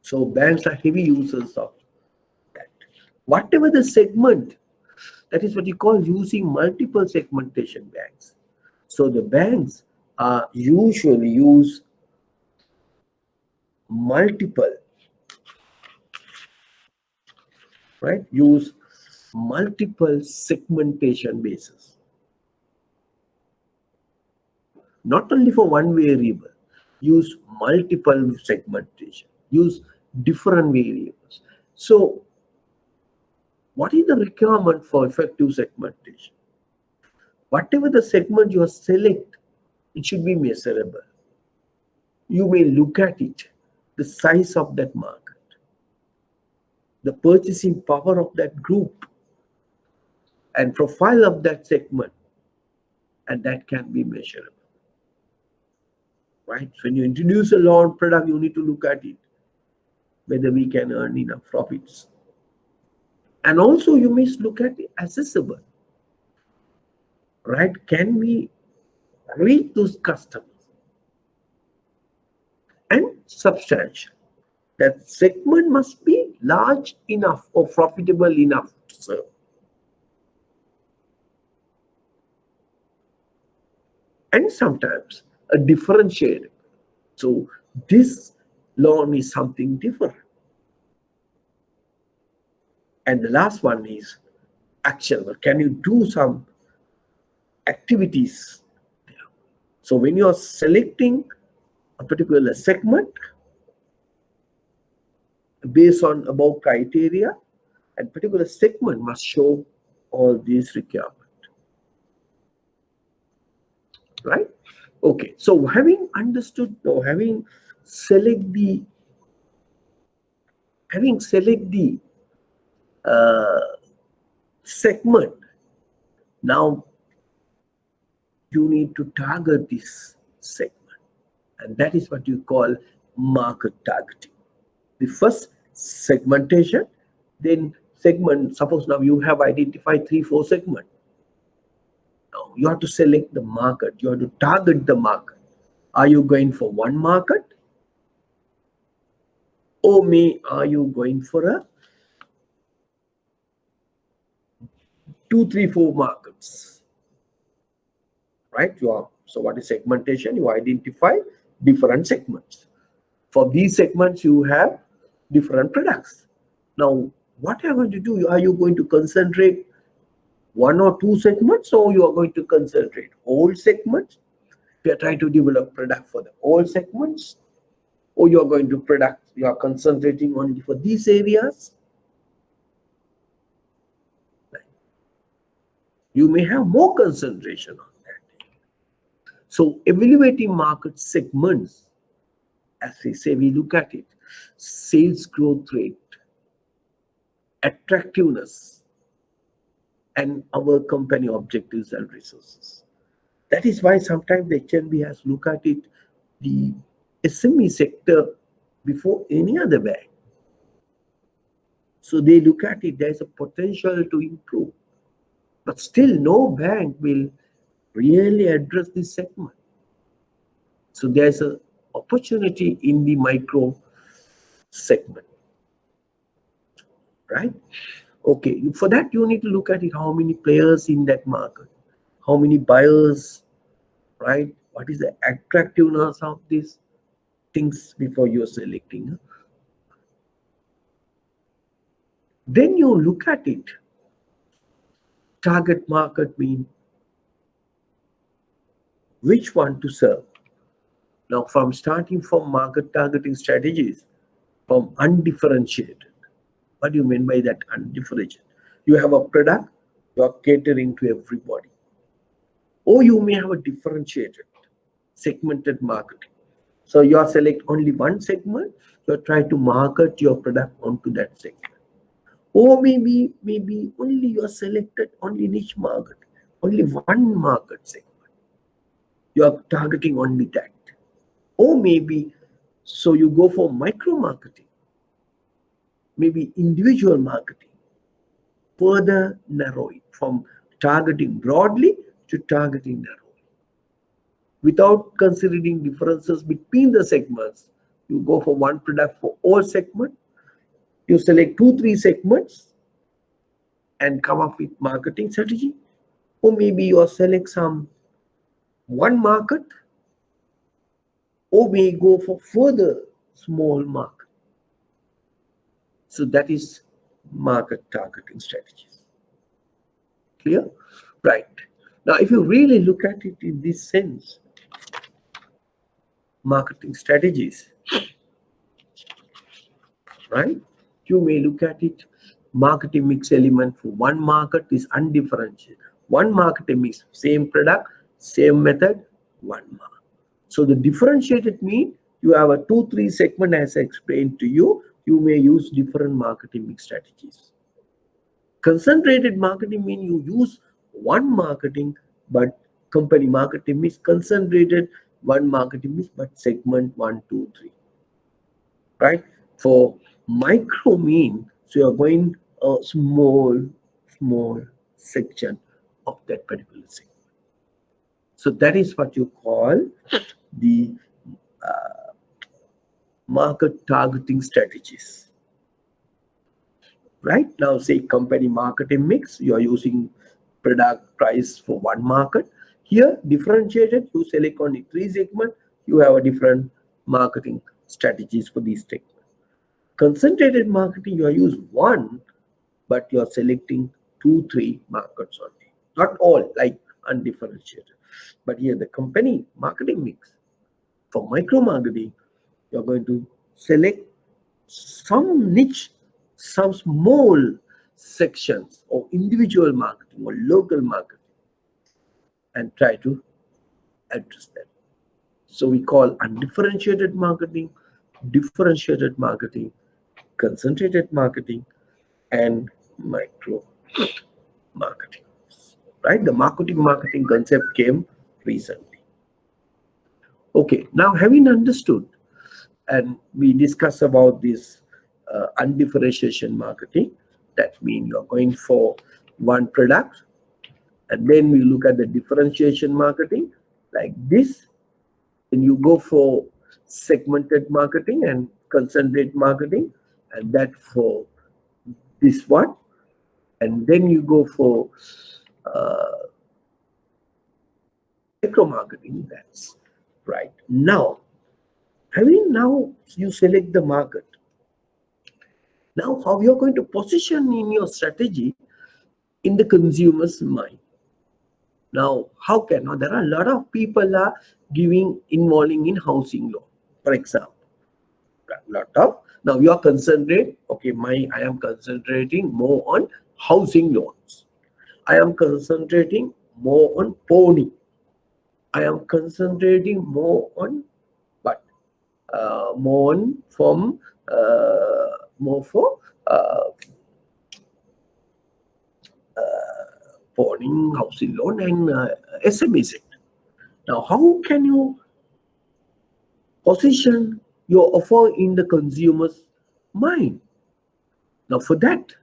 So banks are heavy users of that. Whatever the segment, that is what you call using multiple segmentation banks. So the banks usually use multiple, right? Use multiple segmentation basis. Not only for one variable, use multiple segmentation, use different variables. So what is the requirement for effective segmentation? Whatever the segment you select, it should be measurable. You may look at it, the size of that market, the purchasing power of that group, and profile of that segment, and that can be measurable. right? So when you introduce a loan product, you need to look at it, whether we can earn enough profits. And also you must look at the accessible, right? Can we reach those customers? And substantial. That segment must be large enough or profitable enough to serve. And sometimes a differentiated. So this loan is something different. And the last one is actionable. Can you do some activities? So when you are selecting a particular segment based on above criteria, a particular segment must show all these requirements, right? Okay, so having understood or having select the segment, now you need to target this segment, and that is what you call market targeting. The first segmentation, then segment. Suppose now you have identified 3-4 segments. Now you have to select the market. You have to target the market. Are you going for one market, or are you going for a 2, 3, 4 markets? Right? So what is segmentation? You identify different segments. For these segments, you have different products. Now, what are you going to do? Are you going to concentrate 1 or 2 segments, or you are going to concentrate all segments? You are trying to develop product for the all segments, or you are you are concentrating only for these areas. You may have more concentration on that. So evaluating market segments, as we say, we look at it: sales growth rate, attractiveness, and our company objectives and resources. That is why sometimes the HNB has looked at it, the SME sector, before any other bank. So they look at it, there's a potential to improve. But still no bank will really address this segment. So there's an opportunity in the micro segment, right? Okay, for that you need to look at it, how many players in that market, how many buyers, right? What is the attractiveness of these things before you're selecting. Then you look at it. Target market mean which one to serve. Now, from starting from market targeting strategies, from undifferentiated. What do you mean by that undifferentiated? You have a product, you are catering to everybody. Or you may have a differentiated, segmented marketing. So you are select only one segment, you are trying to market your product onto that segment. Or maybe only you are selected only niche market, only one market segment. You are targeting only that. Or maybe, so you go for micro marketing, maybe individual marketing, further narrow it from targeting broadly to targeting narrowly. Without considering differences between the segments, you go for one product for all segments, you select 2-3 segments and come up with marketing strategy. Or maybe you select some one market, or may go for further small market. So that is market targeting strategies. Clear? Right. Now, if you really look at it in this sense, marketing strategies, right? You may look at it, marketing mix element for one market is undifferentiated. One marketing mix, same product, same method, one market. So the differentiated mean you have a 2-3 segment, as I explained to you, you may use different marketing mix strategies. Concentrated marketing mean you use one marketing, but company marketing mix concentrated one marketing mix, but segment 1, 2, 3. Right? For micro mean, so you're going a small section of that particular segment. So that is what you call the market targeting strategies. Right now, say company marketing mix, you are using product price for one market. Here, differentiated, you select only 3 segments, you have a different marketing strategies for these segments. Concentrated marketing, you are use one, but you are selecting 2, 3 markets only. Not all like undifferentiated. But here the company marketing mix. For micro marketing, you are going to select some niche, some small sections of individual marketing or local marketing and try to address them. So we call undifferentiated marketing, differentiated marketing, concentrated marketing, and micro marketing. Right? The marketing concept came recently. Okay, now having understood and we discuss about this undifferentiation marketing, that means you're going for one product, and then we look at the differentiation marketing like this. Then you go for segmented marketing and concentrate marketing, and that for this one, and then you go for micro marketing. That's right. Now you select the market. Now how you're going to position in your strategy in the consumer's mind. Now how can, now there are a lot of people are involving in housing loan, for example. Now you are concentrate, okay, I am concentrating more on housing loans. I am concentrating more on pony. I am concentrating more on but more on from more for pawning, housing loan, and SME sector. Now, how can you position your offer in the consumer's mind? Now, for that,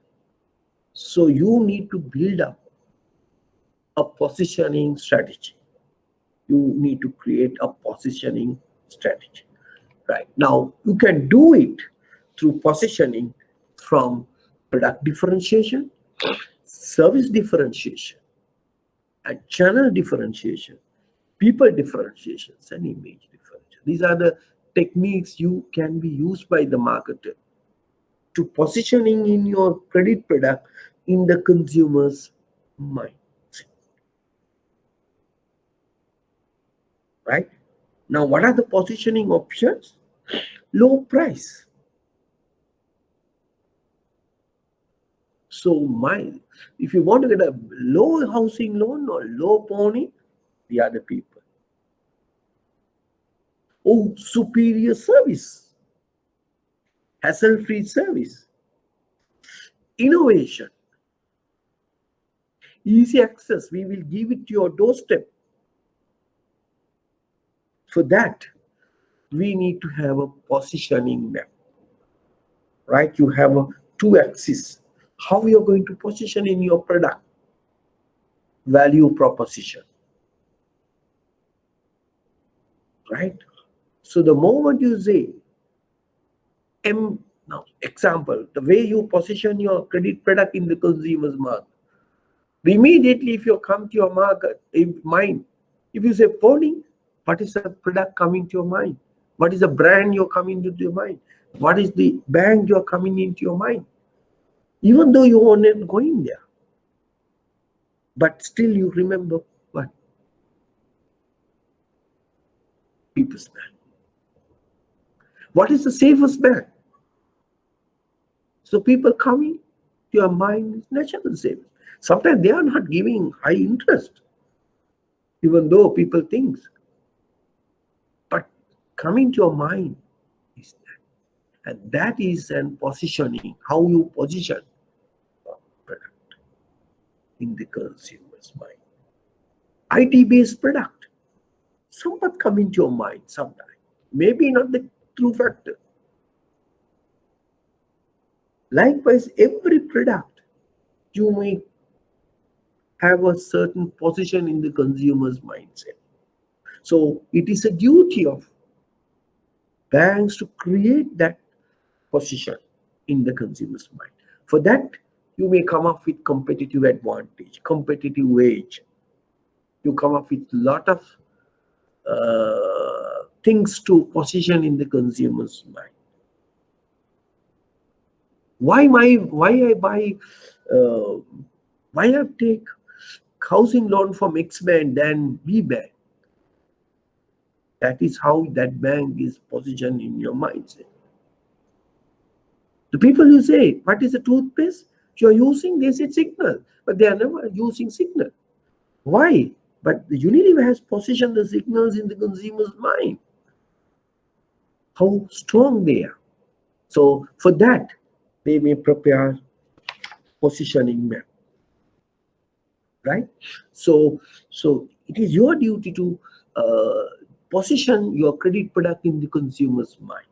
so you need to build up a positioning strategy. You need to create a positioning strategy. Right now, you can do it through positioning from product differentiation, service differentiation, and channel differentiation, people differentiations, and image differentiation. These are the techniques you can be used by the marketer to positioning in your credit product in the consumer's mind. Right? Now, what are the positioning options? Low price. So if you want to get a low housing loan or low pony, the other people. Oh, superior service, hassle-free service, innovation, easy access. We will give it to your doorstep. For that, we need to have a positioning map. Right? You have a 2 axis. How you're going to position in your product? Value proposition. Right? So the moment you say now example, the way you position your credit product in the consumer's market, immediately if you come to your market mind, if you say pony, what is the product coming to your mind? What is the brand you're coming into your mind? What is the bank you're coming into your mind? Even though you are not going there, but still you remember what? People's Bank. What is the safest bank? So people coming to your mind is national savings. Sometimes they are not giving high interest, even though people think. But coming to your mind is that. And that is an positioning, how you position a product in the consumer's mind. IT-based product, Sampath come into your mind sometime. Maybe not the true factor. Likewise, every product you may have a certain position in the consumer's mindset. So it is a duty of banks to create that position in the consumer's mind. For that, you may come up with competitive advantage, competitive wage. You come up with a lot of things to position in the consumer's mind. Why I buy why I take housing loan from X bank than B bank? That is how that bank is positioned in your mindset. The people you say, what is a toothpaste? You are using, they say Signal, but they are never using Signal. Why? But the Unilever has positioned the signals in the consumer's mind. How strong they are. So for that, they may prepare positioning map. Right? So it is your duty to position your credit product in the consumer's mind.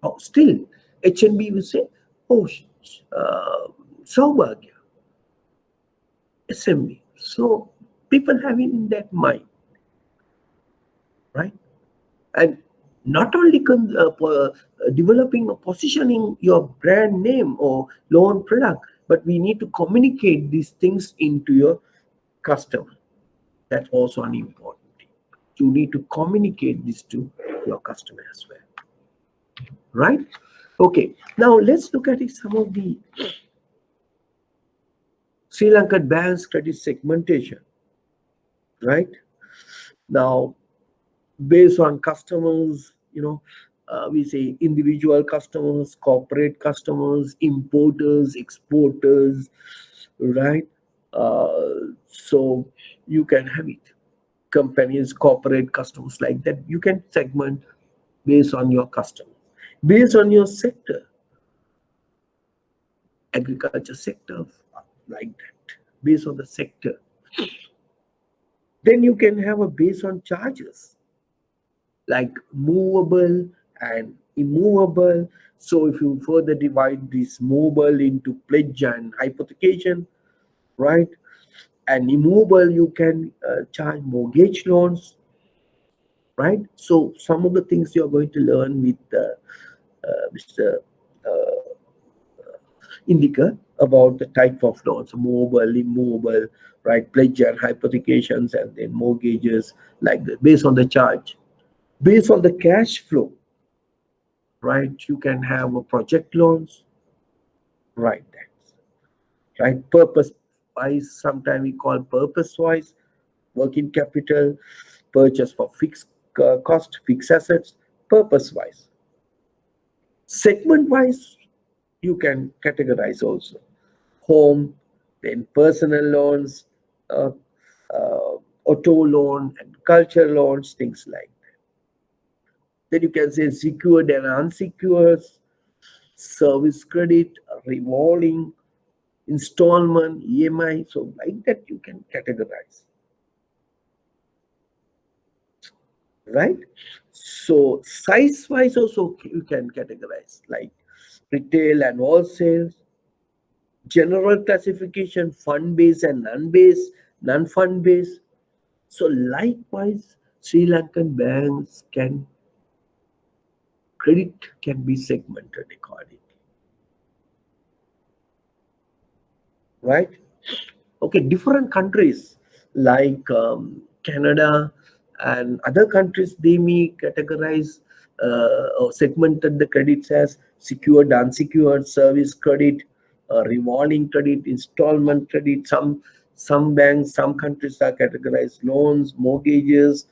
Now, still, HNB will say, oh, Saubhagya, SMB. So people have it in that mind, right? And not only developing or positioning your brand name or loan product, but we need to communicate these things into your customer. That's also an important thing. You need to communicate this to your customer as well, right? Okay, now let's look at some of the Sri Lankan banks credit segmentation, right? Now, based on customers, we say individual customers, corporate customers, importers, exporters, right? So you can have it. Companies, corporate customers, like that. You can segment based on your customers, based on your sector, agriculture sector, like that, based on the sector. Then you can have a based on charges, like movable and immovable. So if you further divide this movable into pledge and hypothecation, right? And immovable, you can charge mortgage loans, right? So some of the things you're going to learn with Mr. Indica about the type of loans, movable, immovable, right? Pledge and hypothecations, and then mortgages, like that, based on the charge, based on the cash flow, right? You can have a project loans, right? Right? Purpose wise, sometimes we call purpose wise, working capital, purchase for fixed cost, fixed assets, purpose wise. Segment wise, you can categorize also home, then personal loans, auto loan, and culture loans, things like that. Then you can say secured and unsecured, service credit, revolving, installment, EMI. So like that you can categorize, right? So size wise also you can categorize, like retail and wholesale, general classification, fund based and non-based, non-fund based. So likewise, Sri Lankan banks credit can be segmented accordingly, right? Okay, different countries like Canada and other countries, they may categorize or segmented the credits as secured, unsecured, service credit, revolving credit, installment credit. Some banks, some countries are categorized loans, mortgages,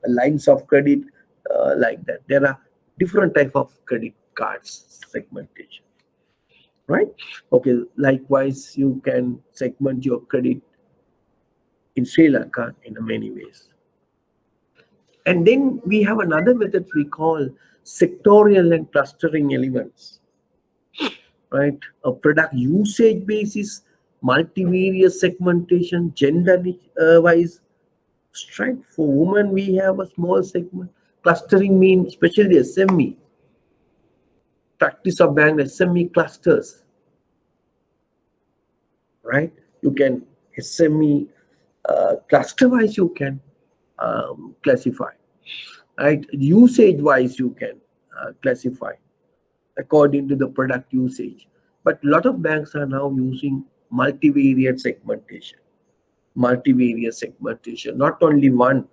lines of credit, like that. There are different type of credit cards segmentation, right? Okay, likewise, you can segment your credit in Sri Lanka in many ways. And then we have another method we call sectorial and clustering elements, right? A product usage basis, multivariate segmentation, gender wise, Right? For women, we have a small segment. Clustering means especially SME, practice of bank SME clusters, right? You can SME cluster wise, you can classify, right? Usage wise, you can classify according to the product usage. But a lot of banks are now using multivariate segmentation, not only one,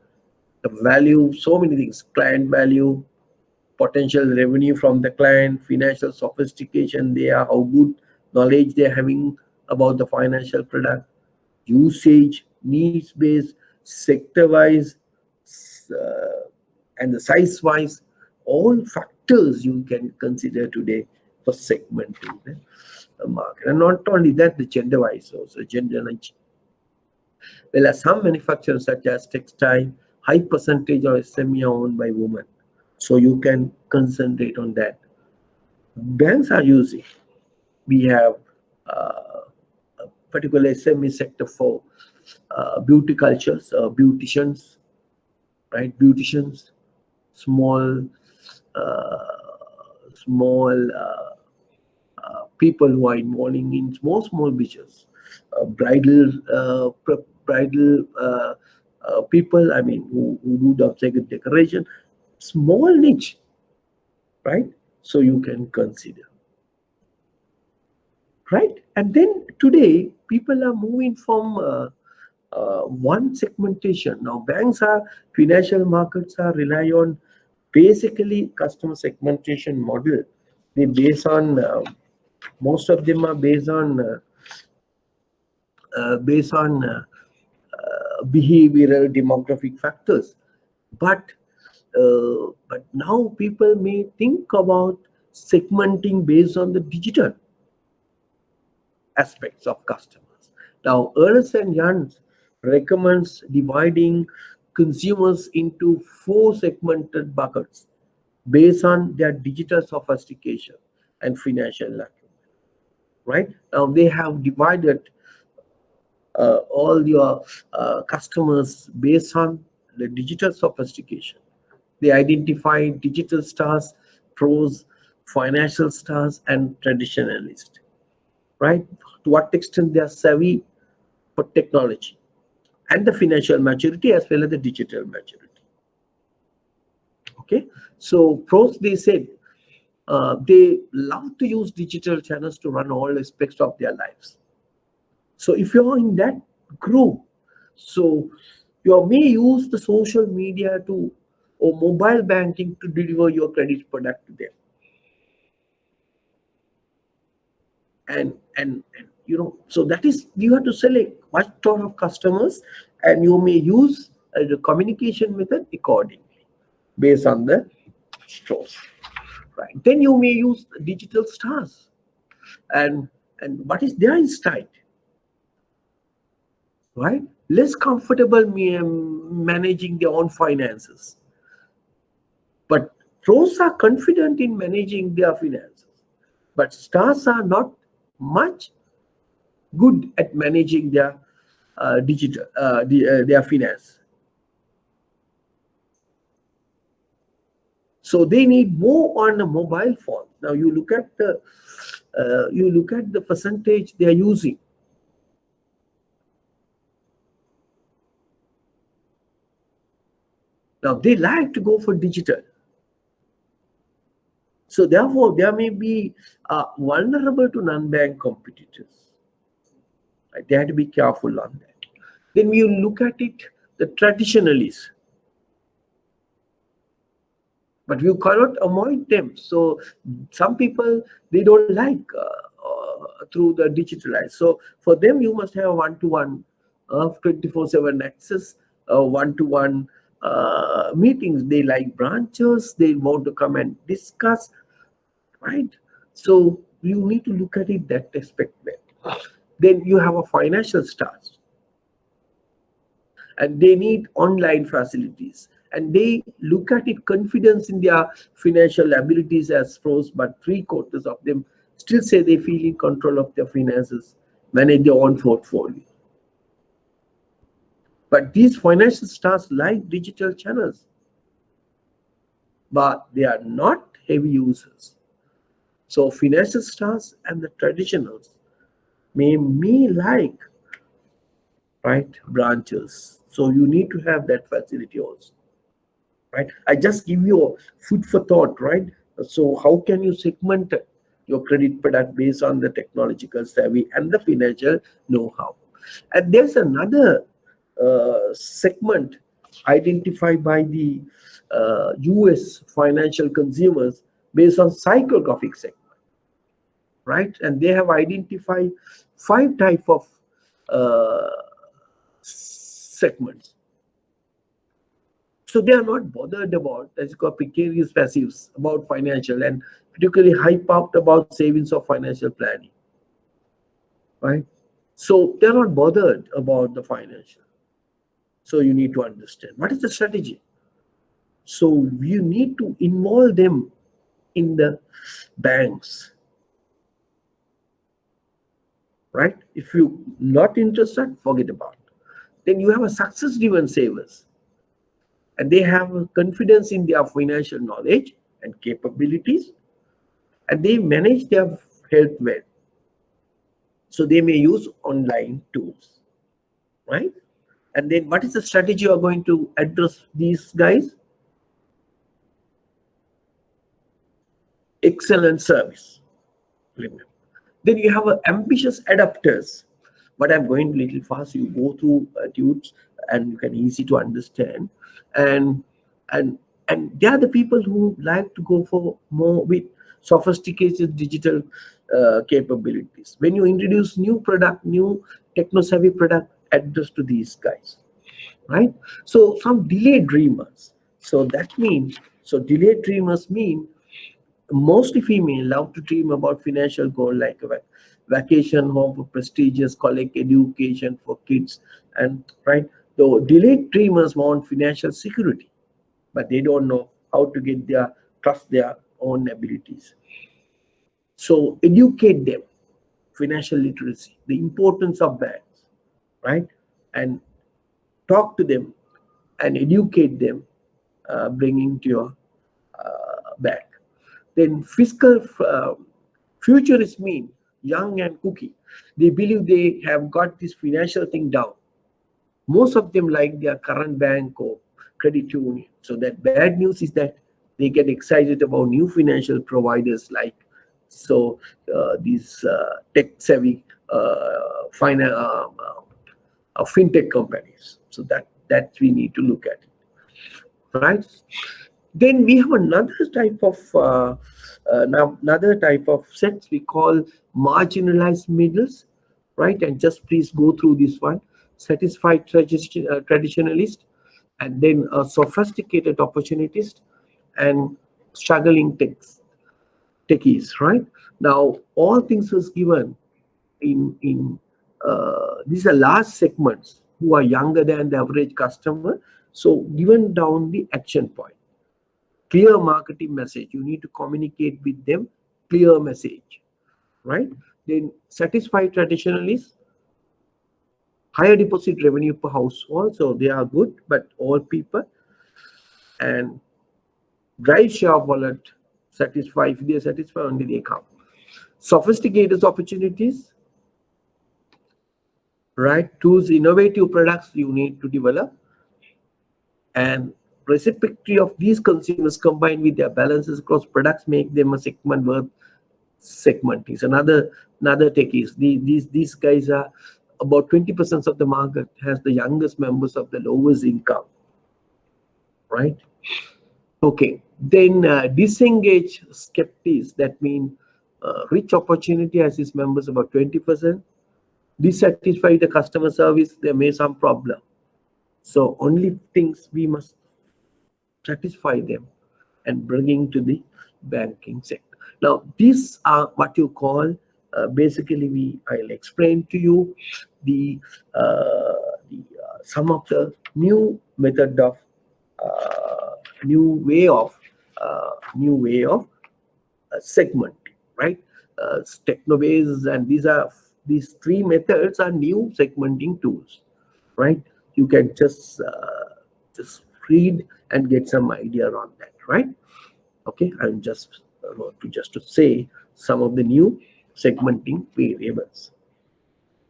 the value, so many things, client value, potential revenue from the client, financial sophistication they are, how good knowledge they're having about the financial product, usage, needs based, sector wise, and the size wise, all factors you can consider today for segmenting the market. And not only that, the gender wise also, gender and well, as some manufacturers such as textile, high percentage of SME are owned by women. So you can concentrate on that. Banks are using. We have a particular SME sector for beauty cultures, beauticians, right? Beauticians, small, small people who are involved in small business, bridal people. I mean, who do the second decoration, small niche, right? So you can consider, right? And then today people are moving from one segmentation. Now banks are financial markets are rely on basically customer segmentation model. They base on most of them are based on behavioral demographic factors, but now people may think about segmenting based on the digital aspects of customers. Now, Ernst and Young recommends dividing consumers into four segmented buckets based on their digital sophistication and financial acumen. Right now, they have divided all your customers based on the digital sophistication. They identify digital stars, pros, financial stars, and traditionalists. Right? To what extent they are savvy for technology and the financial maturity as well as the digital maturity. Okay, so pros, they said they love to use digital channels to run all aspects of their lives. So if you're in that group, so you may use the social media to or mobile banking to deliver your credit product to them. And so that is, you have to select what sort of customers, and you may use the communication method accordingly based on the stores, right? Then you may use digital stars, and what is their insight, right? Less comfortable managing their own finances, but pros are confident in managing their finances, but stars are not much good at managing their their finance. So they need more on a mobile phone. Now you look at the percentage they are using. Now they like to go for digital. So therefore, they may be vulnerable to non-bank competitors. Right? They have to be careful on that. Then we look at it, the traditionalists, but you cannot avoid them. So some people, they don't like through the digitalized. So for them, you must have one-to-one of 24/7 access, one-to-one meetings. They like branches. They want to come and discuss, right? So you need to look at it that aspect there. Then you have a financial stars, and they need online facilities, and they look at it confidence in their financial abilities as pros, but 3/4 of them still say they feel in control of their finances, manage their own portfolio. But these financial stars like digital channels, but they are not heavy users. So financial stars and the traditionals may like, right, branches. So you need to have that facility also, right? I just give you a food for thought, right? So how can you segment your credit product based on the technological savvy and the financial know-how? And there's another segment identified by the US financial consumers based on psychographic segment, right? And they have identified 5 type of uh, segments. So they are not bothered about, as you call, precarious passives, about financial, and particularly hype up about savings or financial planning, right? So they're not bothered about the financial. So you need to understand what is the strategy. So you need to involve them in the banks, right? If you not interested, forget about it. Then you have a success-driven savers, and they have a confidence in their financial knowledge and capabilities, and they manage their health well. So they may use online tools, right? And then what is the strategy you are going to address these guys? Excellent service. Remember. Then you have ambitious adapters. But I'm going a little fast. You go through tunes and you can easy to understand. And and and they are the people who like to go for more with sophisticated digital capabilities. When you introduce new product, new techno-savvy product, address to these guys, right? So some delayed dreamers. So that means, so delayed dreamers mean mostly female love to dream about financial goal like a vacation home for prestigious college education for kids, and right. So delayed dreamers want financial security, but they don't know how to get their trust their own abilities. So educate them, financial literacy, the importance of banks, right? And talk to them and educate them, bringing to your bank. Then fiscal futurists mean young and cookie. They believe they have got this financial thing down. Most of them like their current bank or credit union. So that bad news is that they get excited about new financial providers like these tech savvy fintech companies. So that we need to look at it, right? Then we have another type of sets we call marginalized middles, right? And just please go through this one: satisfied traditionalist, and then a sophisticated opportunist, and struggling techies, right? Now all things was given in these are large segments who are younger than the average customer. So given down the action point, clear marketing message, you need to communicate with them, clear message, right? Then satisfied traditionalists, higher deposit revenue per household, so they are good, but all people. And drive share of wallet, satisfy, if they satisfy only they come. Sophisticated opportunities, right? Choose innovative products you need to develop, and reciprocity of these consumers combined with their balances across products make them a segment worth segment. Is another techies. These guys are about 20% of the market, has the youngest members of the lowest income, right? Okay, then disengage skeptics, that mean rich opportunity has its members about 20%. Dissatisfy the customer service, there may some problem. So only things we must satisfy them and bringing to the banking sector. Now, these are what you call basically I'll explain to you the, some of the new method of new way of segmenting, right? Technobase, and these 3 methods are new segmenting tools, right? you can just read and get some idea on that, right? Okay, I'm just about to say some of the new segmenting variables.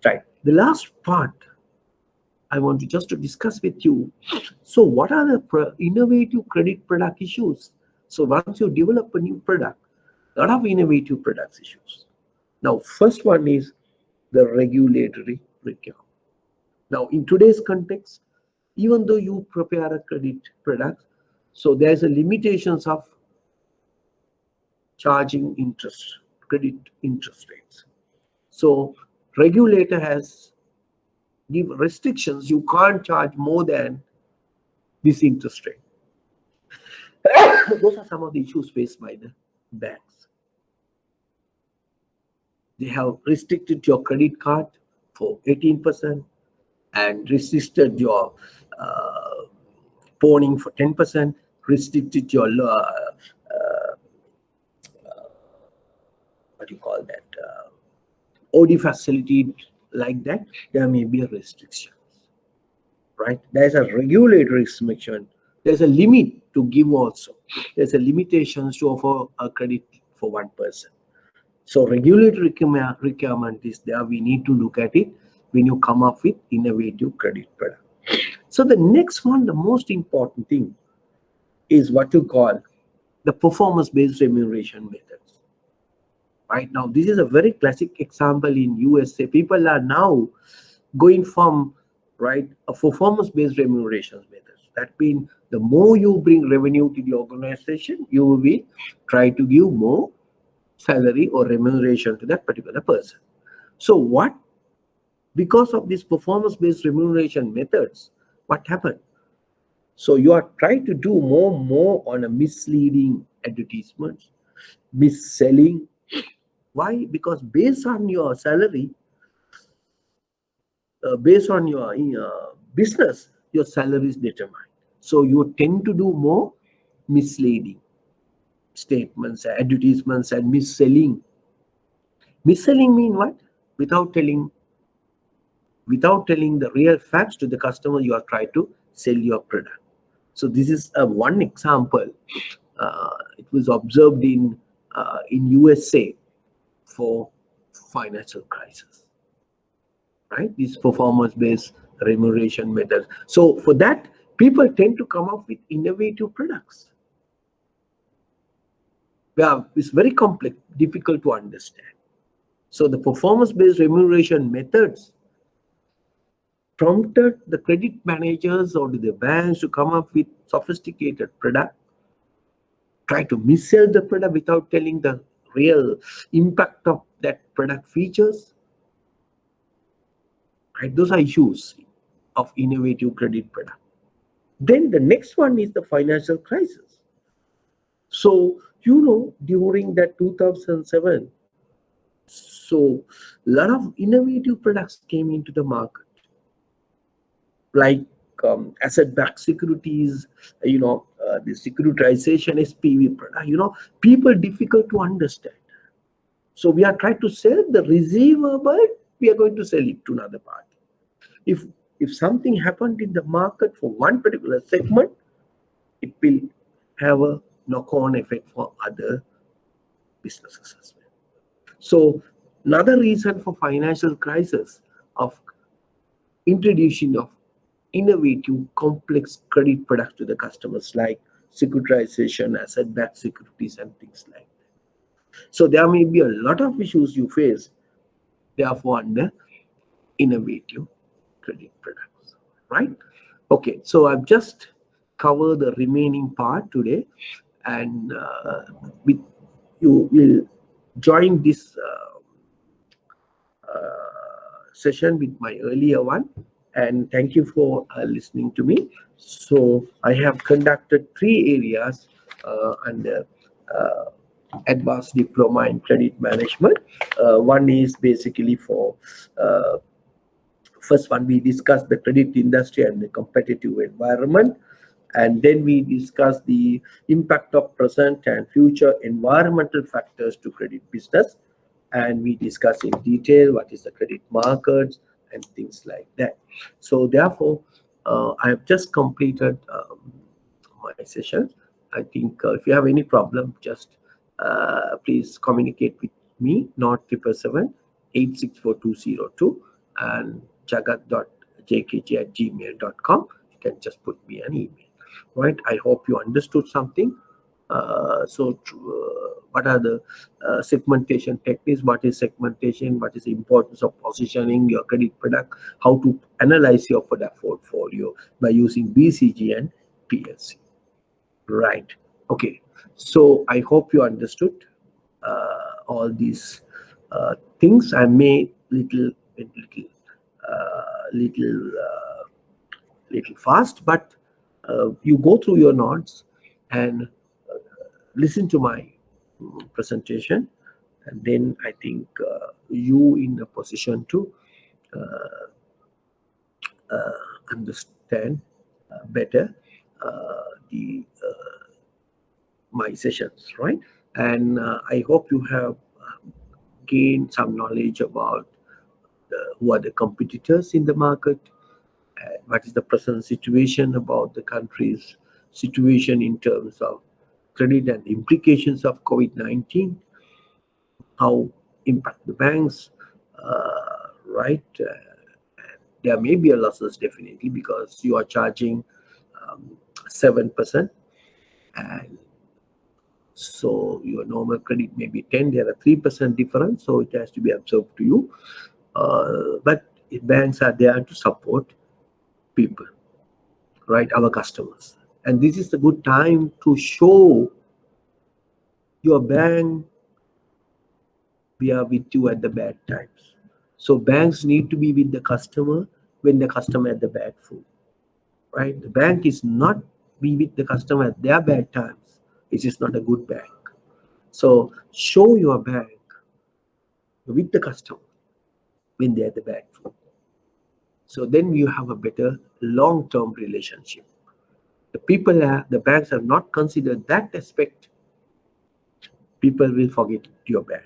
Right. The last part I want to just to discuss with you. So what are the innovative credit product issues? So once you develop a new product, a lot of innovative products issues. Now, first one is the regulatory requirement. Now, in today's context, even though you prepare a credit product, so there's a limitations of charging interest, credit interest rates. So regulator has give restrictions. You can't charge more than this interest rate. Those are some of the issues faced by the banks. They have restricted your credit card for 18% and restricted your pawning for 10%, restricted your what do you call that, OD facility like that. There may be a restriction, right? There's a regulatory restriction. There's a limit to give also. There's a limitations to offer a credit for one person. So regulatory requirement is there. We need to look at it when you come up with innovative credit product. So the next one, the most important thing is what you call the performance-based remuneration methods. Right now, this is a very classic example in USA. People are now going from a performance-based remuneration methods. That means the more you bring revenue to the organization, you will try to give more salary or remuneration to that particular person. So because of this performance-based remuneration methods, what happened? So you are trying to do more on a misleading advertisements, mis-selling. Why? Because based on your salary, based on your business, your salary is determined. So you tend to do more misleading statements, advertisements, and mis-selling. Mis-selling mean what? Without telling the real facts to the customer, you are trying to sell your product. So this is one example. It was observed in USA for financial crisis, right? This performance-based remuneration methods. So for that, people tend to come up with innovative products. Yeah, it's very complex, difficult to understand. So the performance-based remuneration methods prompted the credit managers or the banks to come up with sophisticated product, try to mis-sell the product without telling the real impact of that product features. Right? Those are issues of innovative credit product. Then the next one is the financial crisis. So, during that 2007, so a lot of innovative products came into the market, like asset-backed securities, the securitization SPV product, people difficult to understand. So we are trying to sell the receivable, we are going to sell it to another party. If something happened in the market for one particular segment, it will have a knock-on effect for other businesses as well. So another reason for financial crisis of introduction of innovative complex credit products to the customers, like securitization, asset-backed securities, and things like that. So there may be a lot of issues you face, therefore, under innovative credit products, right? Okay, so I've just covered the remaining part today, and you will join this session with my earlier one, and thank you for listening to me. So I have conducted 3 areas under advanced diploma in credit management. One is basically for first one, we discussed the credit industry and the competitive environment, and then we discussed the impact of present and future environmental factors to credit business, and we discuss in detail what is the credit markets and things like that. So therefore, I have just completed my session. I think if you have any problem, just please communicate with me, not 777-864-202 and jagat.jkj@gmail.com. You can just put me an email. Right? I hope you understood something. What are the segmentation techniques? What is segmentation? What is the importance of positioning your credit product? How to analyze your product portfolio by using BCG and PLC? Right. Okay. So I hope you understood all these things. I may little fast, but you go through your notes and listen to my presentation, and then I think you in a position to understand better the my sessions, right? And I hope you have gained some knowledge about who are the competitors in the market, what is the present situation about the country's situation in terms of credit and implications of COVID-19, how impact the banks, right? There may be a losses definitely because you are charging 7%, and so your normal credit may be 10. There are 3% difference, so it has to be absorbed to you. But banks are there to support people, right? Our customers, and this is the good time to show your bank we are with you at the bad times. So banks need to be with the customer when the customer at the bad food, right? The bank is not be with the customer at their bad times. It is not a good bank. So show your bank with the customer when they're at the bad food. So then you have a better long-term relationship. The banks have not considered that aspect. People will forget your bank.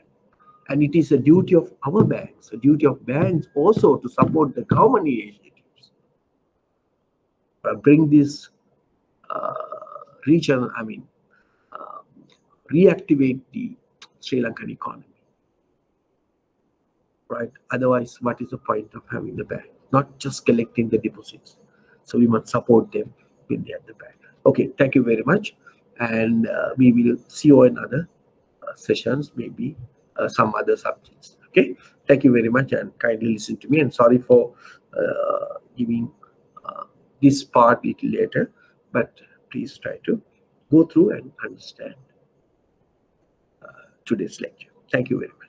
And it is a duty of our banks, a duty of banks also to support the government initiatives. Bring this region, reactivate the Sri Lankan economy, right? Otherwise, what is the point of having the bank? Not just collecting the deposits. So we must support them when they are at the bank. Okay, thank you very much. And we will see you in other sessions, maybe some other subjects. Okay, thank you very much and kindly listen to me. And sorry for giving this part little later, but please try to go through and understand today's lecture. Thank you very much.